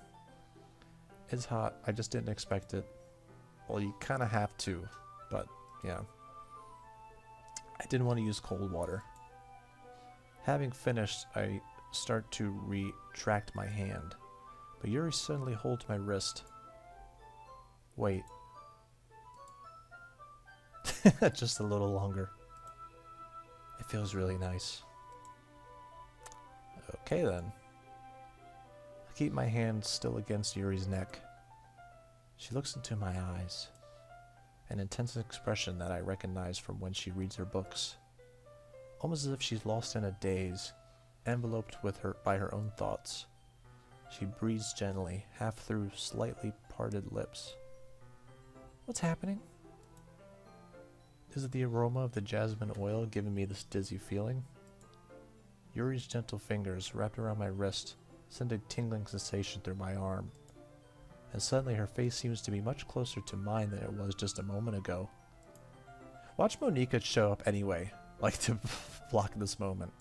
It's hot. I just didn't expect it. Well, you kind of have to, but yeah. I didn't want to use cold water. Having finished, I start to retract my hand, but Yuri suddenly holds my wrist. Wait. Just a little longer. It feels really nice. Okay then. I keep my hand still against Yuri's neck. She looks into my eyes, an intense expression that I recognize from when she reads her books. Almost as if she's lost in a daze, enveloped by her own thoughts. She breathes gently, half through slightly parted lips. What's happening? Is it the aroma of the jasmine oil giving me this dizzy feeling? Yuri's gentle fingers wrapped around my wrist send a tingling sensation through my arm, and suddenly her face seems to be much closer to mine than it was just a moment ago. Watch Monika show up anyway, like to block this moment.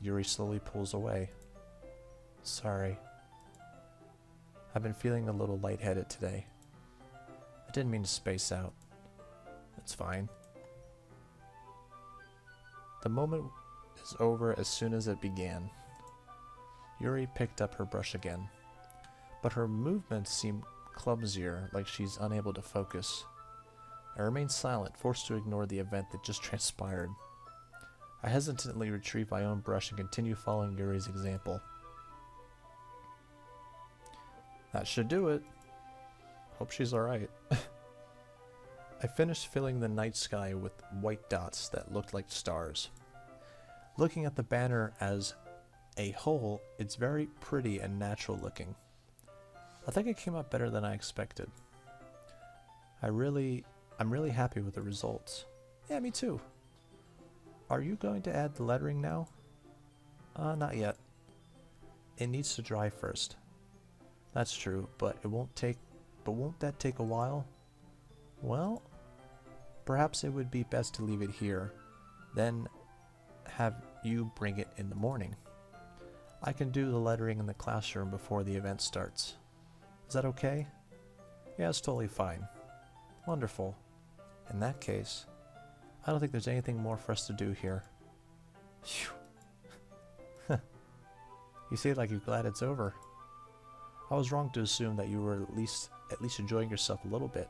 Yuri slowly pulls away. Sorry. I've been feeling a little lightheaded today. I didn't mean to space out. It's fine. The moment is over as soon as it began. Yuri picked up her brush again, but her movements seemed clumsier, like she's unable to focus. I remained silent, forced to ignore the event that just transpired. I hesitantly retrieved my own brush and continued following Yuri's example. That should do it. Hope she's alright. I finished filling the night sky with white dots that looked like stars. Looking at the banner as a whole, it's very pretty and natural looking. I think it came out better than I expected. I'm really happy with the results. Yeah, me too. Are you going to add the lettering now? Not yet. It needs to dry first. That's true, but won't that take a while? Well, perhaps it would be best to leave it here, then have you bring it in the morning. I can do the lettering in the classroom before the event starts. Is that okay? Yeah, it's totally fine. Wonderful. In that case, I don't think there's anything more for us to do here. Phew. You say it like you're glad it's over. I was wrong to assume that you were at least enjoying yourself a little bit.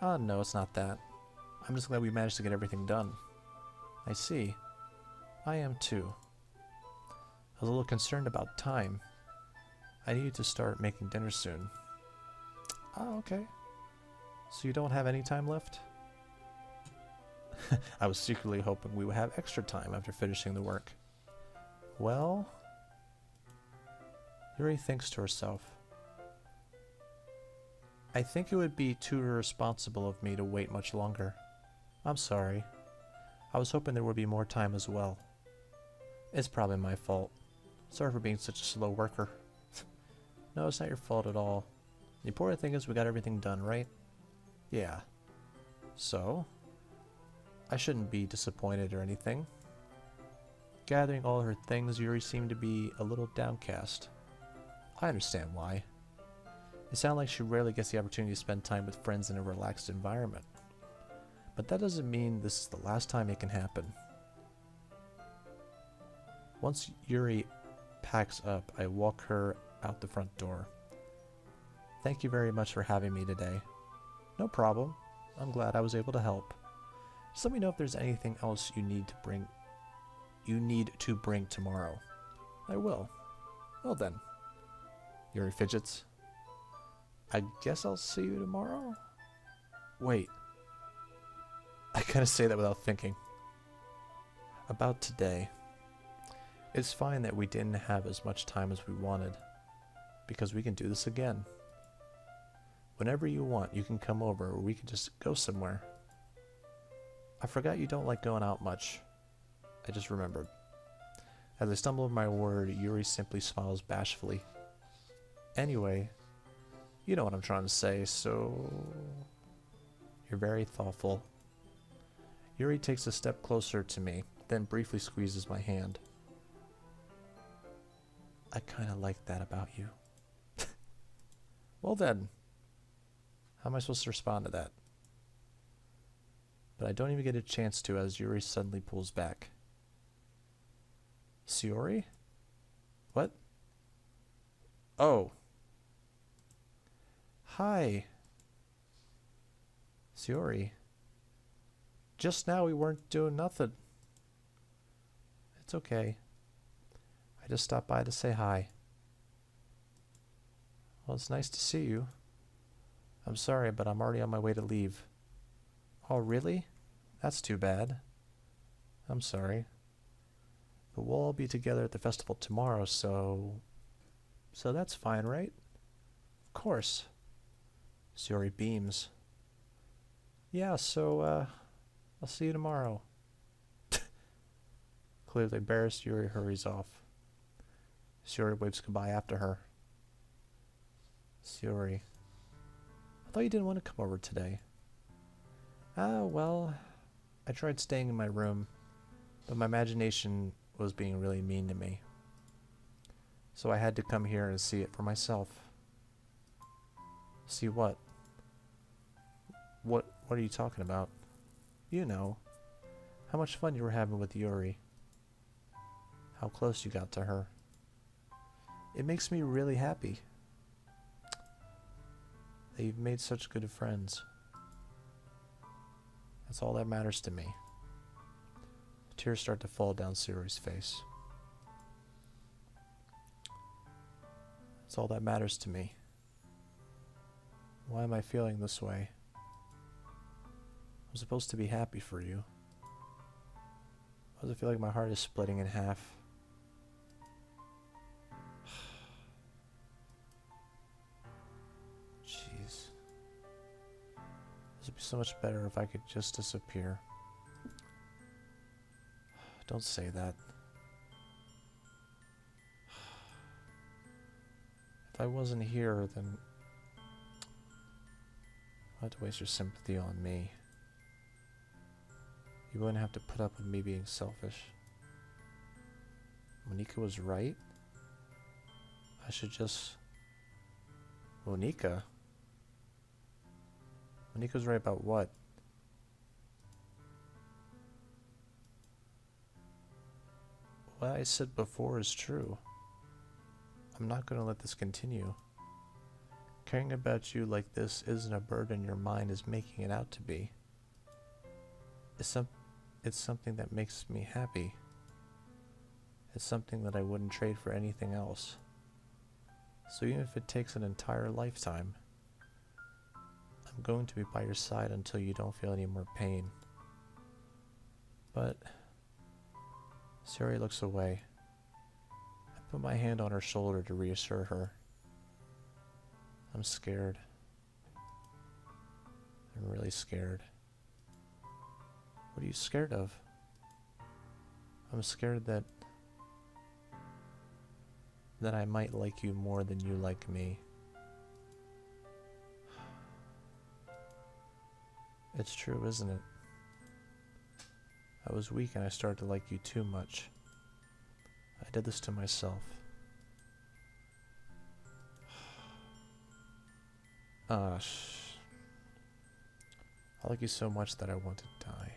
No, it's not that. I'm just glad we managed to get everything done. I see. I am too. I was a little concerned about time. I needed to start making dinner soon. Oh, okay. So you don't have any time left? I was secretly hoping we would have extra time after finishing the work. Well... Yuri thinks to herself. I think it would be too irresponsible of me to wait much longer. I'm sorry. I was hoping there would be more time as well. It's probably my fault. Sorry for being such a slow worker. No, it's not your fault at all. The important thing is we got everything done, right? Yeah. So? I shouldn't be disappointed or anything. Gathering all her things, Yuri seemed to be a little downcast. I understand why. It sounds like she rarely gets the opportunity to spend time with friends in a relaxed environment. But that doesn't mean this is the last time it can happen. Once Yuri packs up, I walk her out the front door. Thank you very much for having me today. No problem. I'm glad I was able to help. Just let me know if there's anything else you need to bring tomorrow. I will. Well then. Yuri fidgets. I guess I'll see you tomorrow? Wait. I kind of say that without thinking. About today. It's fine that we didn't have as much time as we wanted, because we can do this again. Whenever you want, you can come over, or we can just go somewhere. I forgot you don't like going out much. I just remembered. As I stumble over my word, Yuri simply smiles bashfully. Anyway, you know what I'm trying to say, so... You're very thoughtful. Yuri takes a step closer to me, then briefly squeezes my hand. I kinda like that about you. Well then, how am I supposed to respond to that? But I don't even get a chance to as Yuri suddenly pulls back. Sayori? What? Oh. Hi. Sayori. Just now we weren't doing nothing. It's okay. I just stopped by to say hi. Well, it's nice to see you. I'm sorry, but I'm already on my way to leave. Oh, really? That's too bad. I'm sorry. But we'll all be together at the festival tomorrow, so that's fine, right? Of course. Sayori beams. Yeah, so, I'll see you tomorrow. Clearly embarrassed, Yuri hurries off. Sayori waves goodbye after her. Sayori. I thought you didn't want to come over today. Well, I tried staying in my room, but my imagination was being really mean to me. So I had to come here and see it for myself. See what? What are you talking about? You know, how much fun you were having with Yuri. How close you got to her. It makes me really happy that you've made such good friends. That's all that matters to me. Tears start to fall down Suri's face. That's all that matters to me. Why am I feeling this way? I'm supposed to be happy for you. Why does it feel like my heart is splitting in half? Jeez. This would be so much better if I could just disappear. Don't say that. If I wasn't here, then I'd have to waste your sympathy on me. You wouldn't have to put up with me being selfish. Monica was right. I should just... Monica? Monica was right about what? What I said before is true. I'm not going to let this continue. Caring about you like this isn't a burden your mind is making it out to be. It's something that makes me happy. It's something that I wouldn't trade for anything else. So even if it takes an entire lifetime, I'm going to be by your side until you don't feel any more pain. But Suri looks away. I put my hand on her shoulder to reassure her. I'm scared. I'm really scared. What are you scared of? I'm scared that I might like you more than you like me. It's true, isn't it? I was weak and I started to like you too much. I did this to myself. I like you so much that I want to die.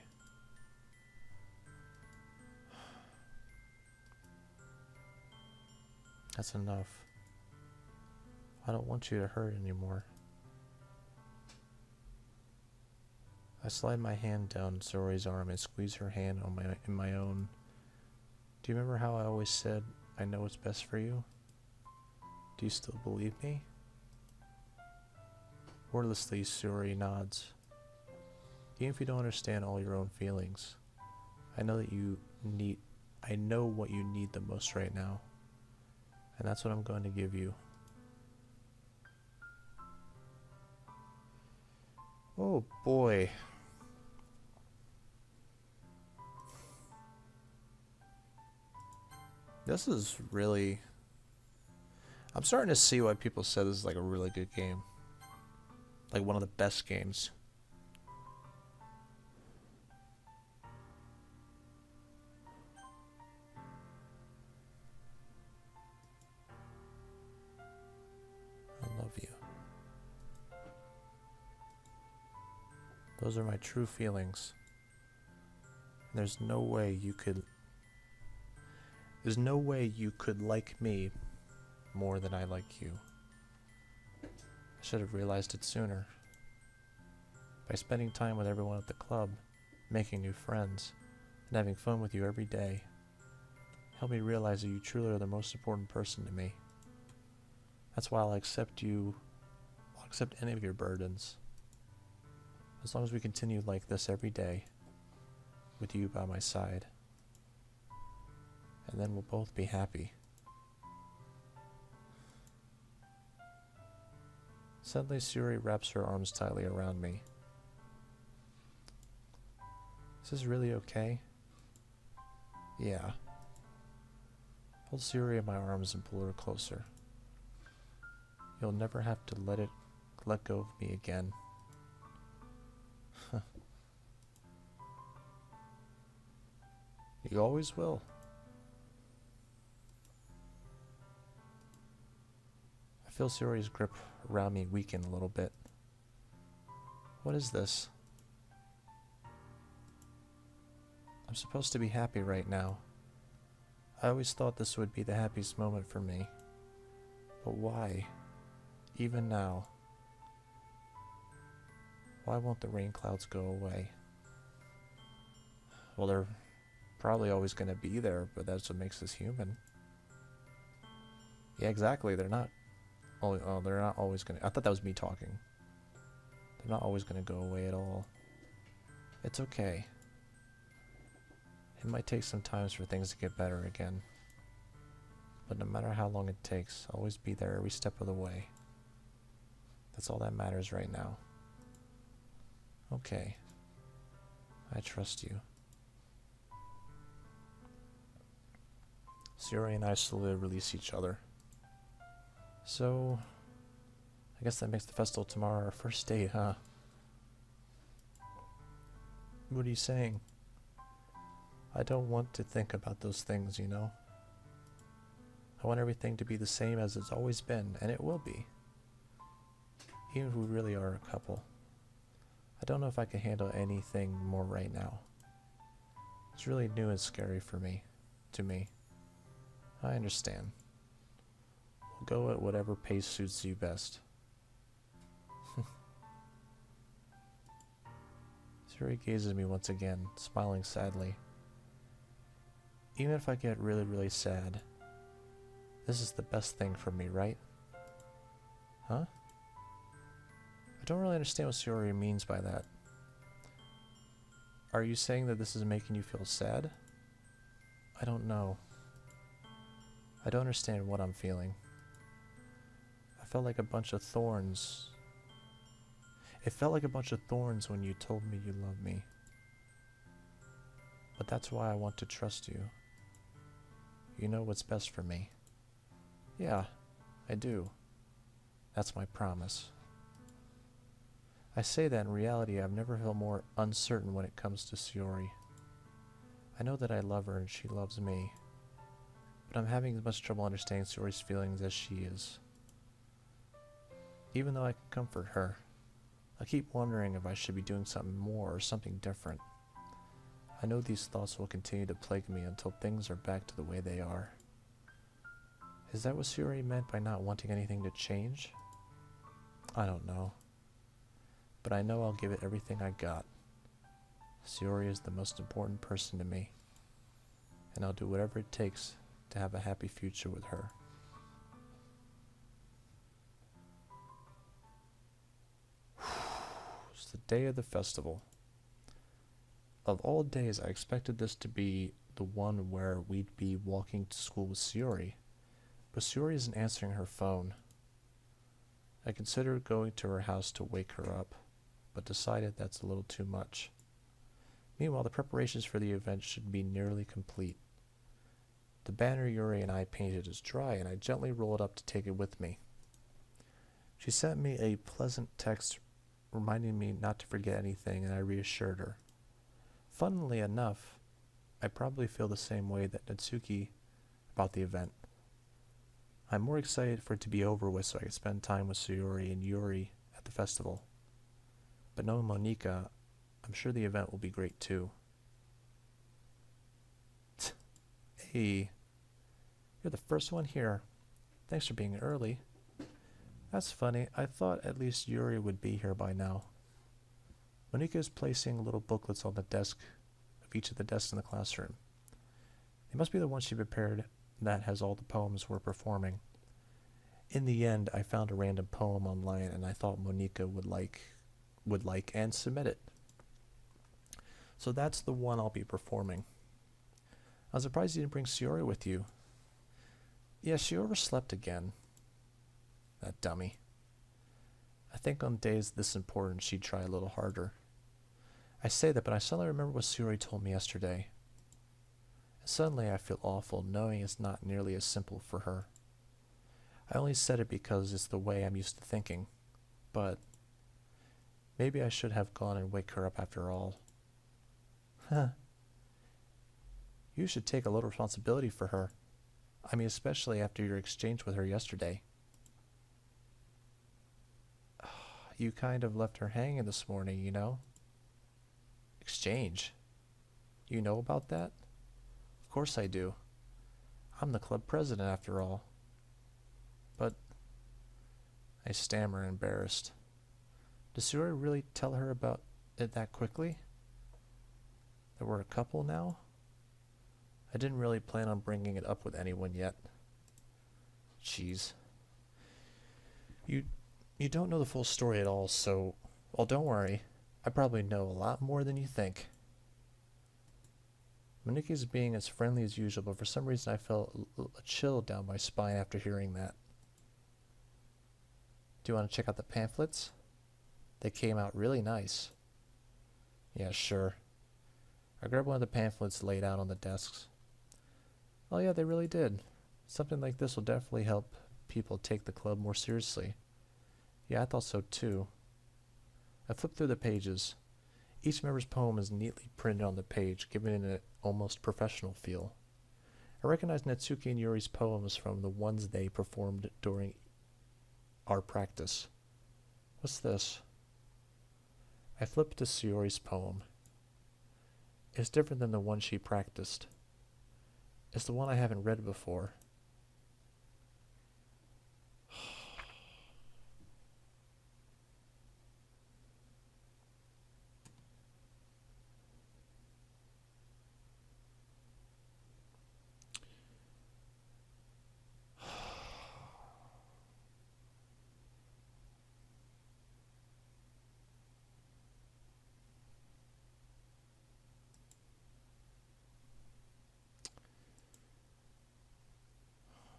That's enough. I don't want you to hurt anymore. I slide my hand down Zori's arm and squeeze her hand in my own. Do you remember how I always said, I know what's best for you? Do you still believe me? Wordlessly, Suri nods. Even if you don't understand all your own feelings, I know what you need the most right now. And that's what I'm going to give you. Oh boy. This is really... I'm starting to see why people said this is like a really good game. Like one of the best games. I love you. Those are my true feelings. There's no way you could like me more than I like you. I should have realized it sooner. By spending time with everyone at the club, making new friends, and having fun with you every day, help me realize that you truly are the most important person to me. That's why I'll accept any of your burdens. As long as we continue like this every day, with you by my side. And then we'll both be happy. Suddenly, Suri wraps her arms tightly around me. Is this really okay? Yeah. Hold Suri in my arms and pull her closer. You'll never have to let go of me again. You always will. I feel Suri's grip around me weaken a little bit. What is this? I'm supposed to be happy right now. I always thought this would be the happiest moment for me. But why? Even now? Why won't the rain clouds go away? Well, they're probably always going to be there, but that's what makes us human. Yeah, exactly. They're not always going to... I thought that was me talking. They're not always going to go away at all. It's okay. It might take some time for things to get better again. But no matter how long it takes, I'll always be there every step of the way. That's all that matters right now. Okay. I trust you. Sayori and I slowly release each other. So, I guess that makes the festival tomorrow our first date, huh? What are you saying? I don't want to think about those things, you know? I want everything to be the same as it's always been, and it will be. Even if we really are a couple. I don't know if I can handle anything more right now. It's really new and scary for me. To me. I understand. We'll go at whatever pace suits you best. Sayori gazes at me once again, smiling sadly. Even if I get really, really sad, this is the best thing for me, right? Huh? I don't really understand what Sayori means by that. Are you saying that this is making you feel sad? I don't know. I don't understand what I'm feeling. I felt like a bunch of thorns. It felt like a bunch of thorns when you told me you loved me. But that's why I want to trust you. You know what's best for me. Yeah, I do. That's my promise. I say that in reality I've never felt more uncertain when it comes to Sayori. I know that I love her and she loves me, but I'm having as much trouble understanding Sayori's feelings as she is. Even though I can comfort her, I keep wondering if I should be doing something more or something different. I know these thoughts will continue to plague me until things are back to the way they are. Is that what Sayori meant by not wanting anything to change? I don't know. But I know I'll give it everything I got. Sayori is the most important person to me, and I'll do whatever it takes to have a happy future with her. It's the day of the festival. Of all days, I expected this to be the one where we'd be walking to school with Sayori, but Sayori isn't answering her phone. I considered going to her house to wake her up, but decided that's a little too much. Meanwhile, the preparations for the event should be nearly complete. The banner Yuri and I painted is dry, and I gently roll it up to take it with me. She sent me a pleasant text reminding me not to forget anything, and I reassured her. Funnily enough, I probably feel the same way that Natsuki about the event. I'm more excited for it to be over with so I can spend time with Sayori and Yuri at the festival. But knowing Monika, I'm sure the event will be great too. Hey, you're the first one here. Thanks for being early. That's funny. I thought at least Yuri would be here by now. Monika is placing little booklets on the desk of each of the desks in the classroom. They must be the ones she prepared that has all the poems we're performing. In the end, I found a random poem online and I thought Monika would like and submit it. So that's the one I'll be performing. I was surprised you didn't bring Sayori with you. Yeah, she overslept again. That dummy. I think on days this important she'd try a little harder. I say that, but I suddenly remember what Sayori told me yesterday. And suddenly I feel awful knowing it's not nearly as simple for her. I only said it because it's the way I'm used to thinking. But maybe I should have gone and wake her up after all. Huh. You should take a little responsibility for her. I mean, especially after your exchange with her yesterday. You kind of left her hanging this morning, you know? Exchange? You know about that? Of course I do. I'm the club president after all. But I stammer, embarrassed. Did Sayori really tell her about it that quickly? That we're a couple now? I didn't really plan on bringing it up with anyone yet. Jeez. You don't know the full story at all, so... Well, don't worry. I probably know a lot more than you think. Monique's being as friendly as usual, but for some reason I felt a chill down my spine after hearing that. Do you want to check out the pamphlets? They came out really nice. Yeah, sure. I grabbed one of the pamphlets laid out on the desks. Oh yeah, they really did. Something like this will definitely help people take the club more seriously. Yeah, I thought so too. I flipped through the pages. Each member's poem is neatly printed on the page, giving it an almost professional feel. I recognized Natsuki and Yuri's poems from the ones they performed during our practice. What's this? I flipped to Sayori's poem. It's different than the one she practiced. It's the one I haven't read before.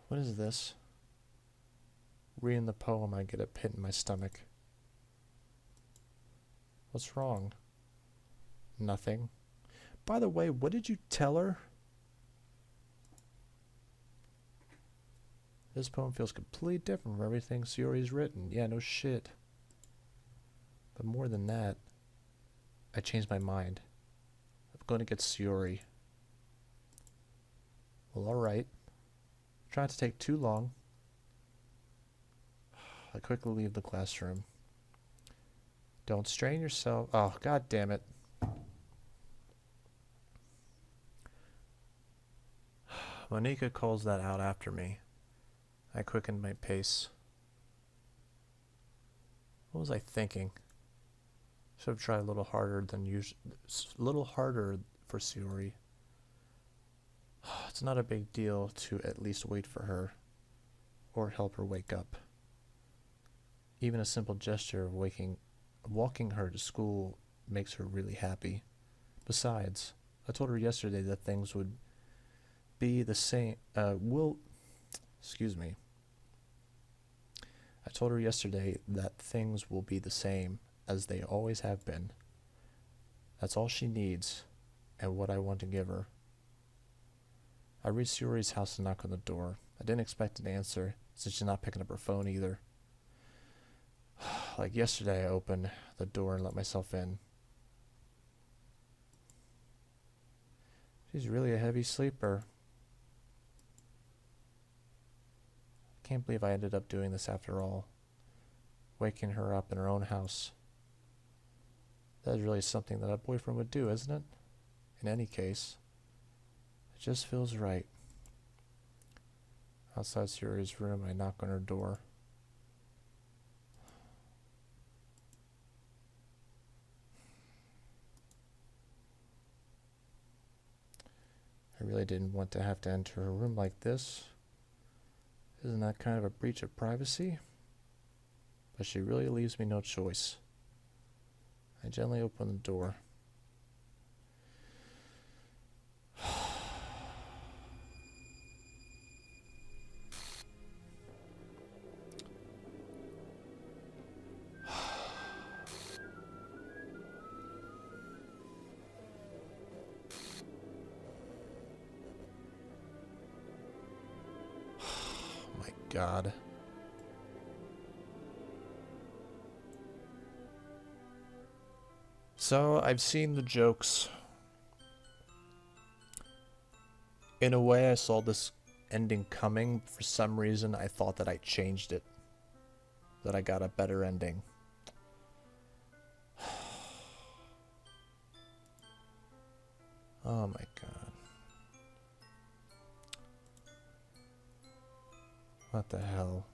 What is this? Reading the poem, I get a pit in my stomach. What's wrong? Nothing. By the way, what did you tell her? This poem feels completely different from everything Sayori's written. Yeah, no shit. But more than that, I changed my mind. I'm going to get Sayori. Well, alright. Try not to take too long. I quickly leave the classroom. Don't strain yourself. Oh, god damn it. Monika calls that out after me. I quickened my pace. What was I thinking? Should have tried a little harder than usual. A little harder for Sayori. It's not a big deal to at least wait for her, or help her wake up. Even a simple gesture of walking her to school makes her really happy. Besides, I told her yesterday that things would be the same, excuse me. I told her yesterday that things will be the same as they always have been. That's all she needs, and what I want to give her. I reached Yuri's house and knocked on the door. I didn't expect an answer, since she's not picking up her phone either. Like yesterday, I opened the door and let myself in. She's really a heavy sleeper. I can't believe I ended up doing this after all. Waking her up in her own house. That's really something that a boyfriend would do, isn't it? In any case. It just feels right. Outside Sayori's room, I knock on her door. I really didn't want to have to enter her room like this. Isn't that kind of a breach of privacy? But she really leaves me no choice. I gently open the door. God. So, I've seen the jokes. In a way, I saw this ending coming. For some reason, I thought that I changed it. That I got a better ending. Oh my god. What the hell?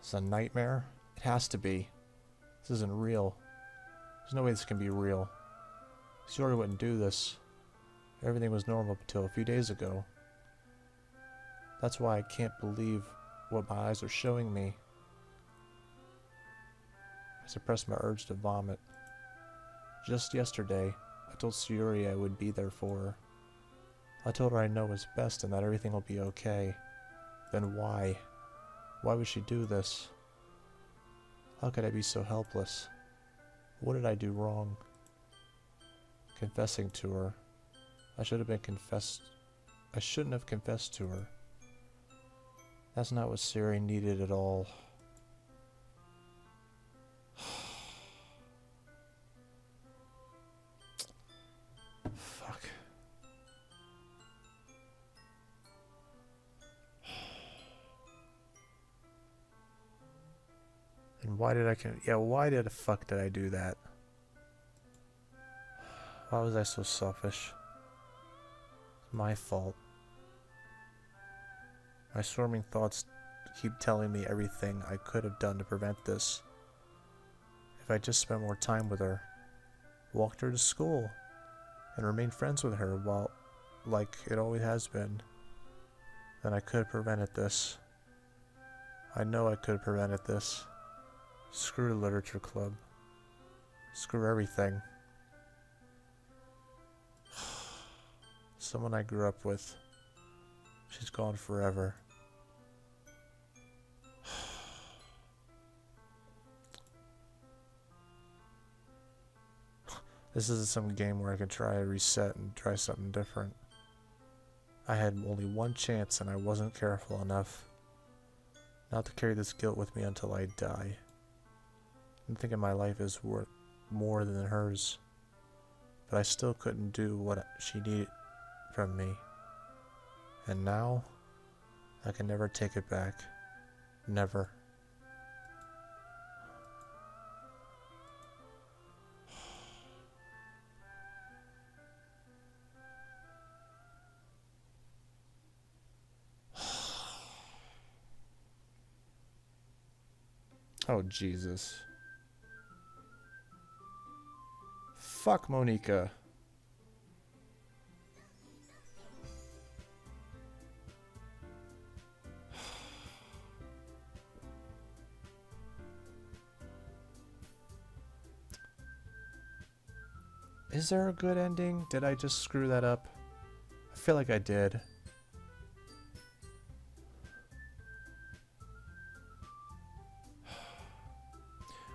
It's a nightmare? It has to be. This isn't real. There's no way this can be real. Shiori wouldn't do this. Everything was normal up until a few days ago. That's why I can't believe what my eyes are showing me. I suppressed my urge to vomit. Just yesterday, I told Shiori I would be there for her. I told her I know what's best and that everything will be okay. Then why? Why would she do this? How could I be so helpless? What did I do wrong? Confessing to her. I shouldn't have confessed to her. That's not what Siri needed at all. Fuck. And why did why the fuck did I do that? Why was I so selfish? It's my fault. My swarming thoughts keep telling me everything I could have done to prevent this. If I just spent more time with her, walked her to school, and remained friends with her while, like it always has been, then I could have prevented this. I know I could have prevented this. Screw the literature club. Screw everything. Someone I grew up with. She's gone forever. This isn't some game where I can try a reset and try something different. I had only one chance and I wasn't careful enough not to carry this guilt with me until I die. I'm thinking my life is worth more than hers, but I still couldn't do what she needed from me. And now, I can never take it back. Never. Oh, Jesus. Fuck Monica. Is there a good ending? Did I just screw that up? I feel like I did.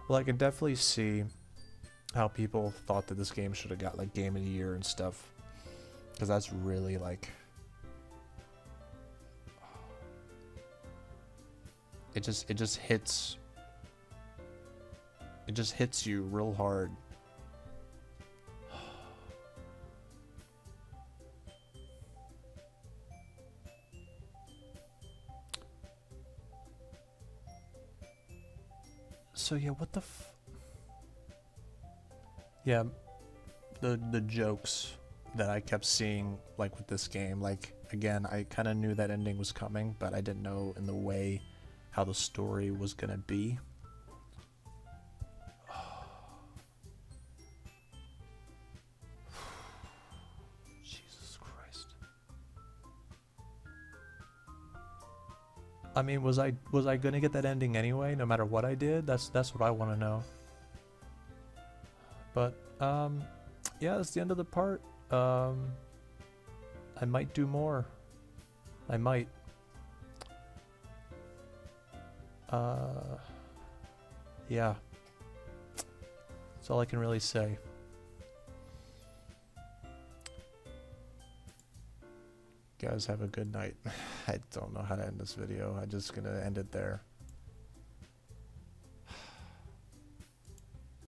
Well, I can definitely see how people thought that this game should have got like Game of the Year and stuff, because that's really like it just hits you real hard. So yeah, what the yeah, the jokes that I kept seeing like with this game, like again, I kind of knew that ending was coming, but I didn't know in the way how the story was gonna be. Jesus Christ. I mean, was I gonna get that ending anyway, no matter what I did? That's what I want to know. But yeah, that's the end of the part. I might do more. I might. Yeah. That's all I can really say. Guys, have a good night. I don't know how to end this video. I'm just gonna end it there.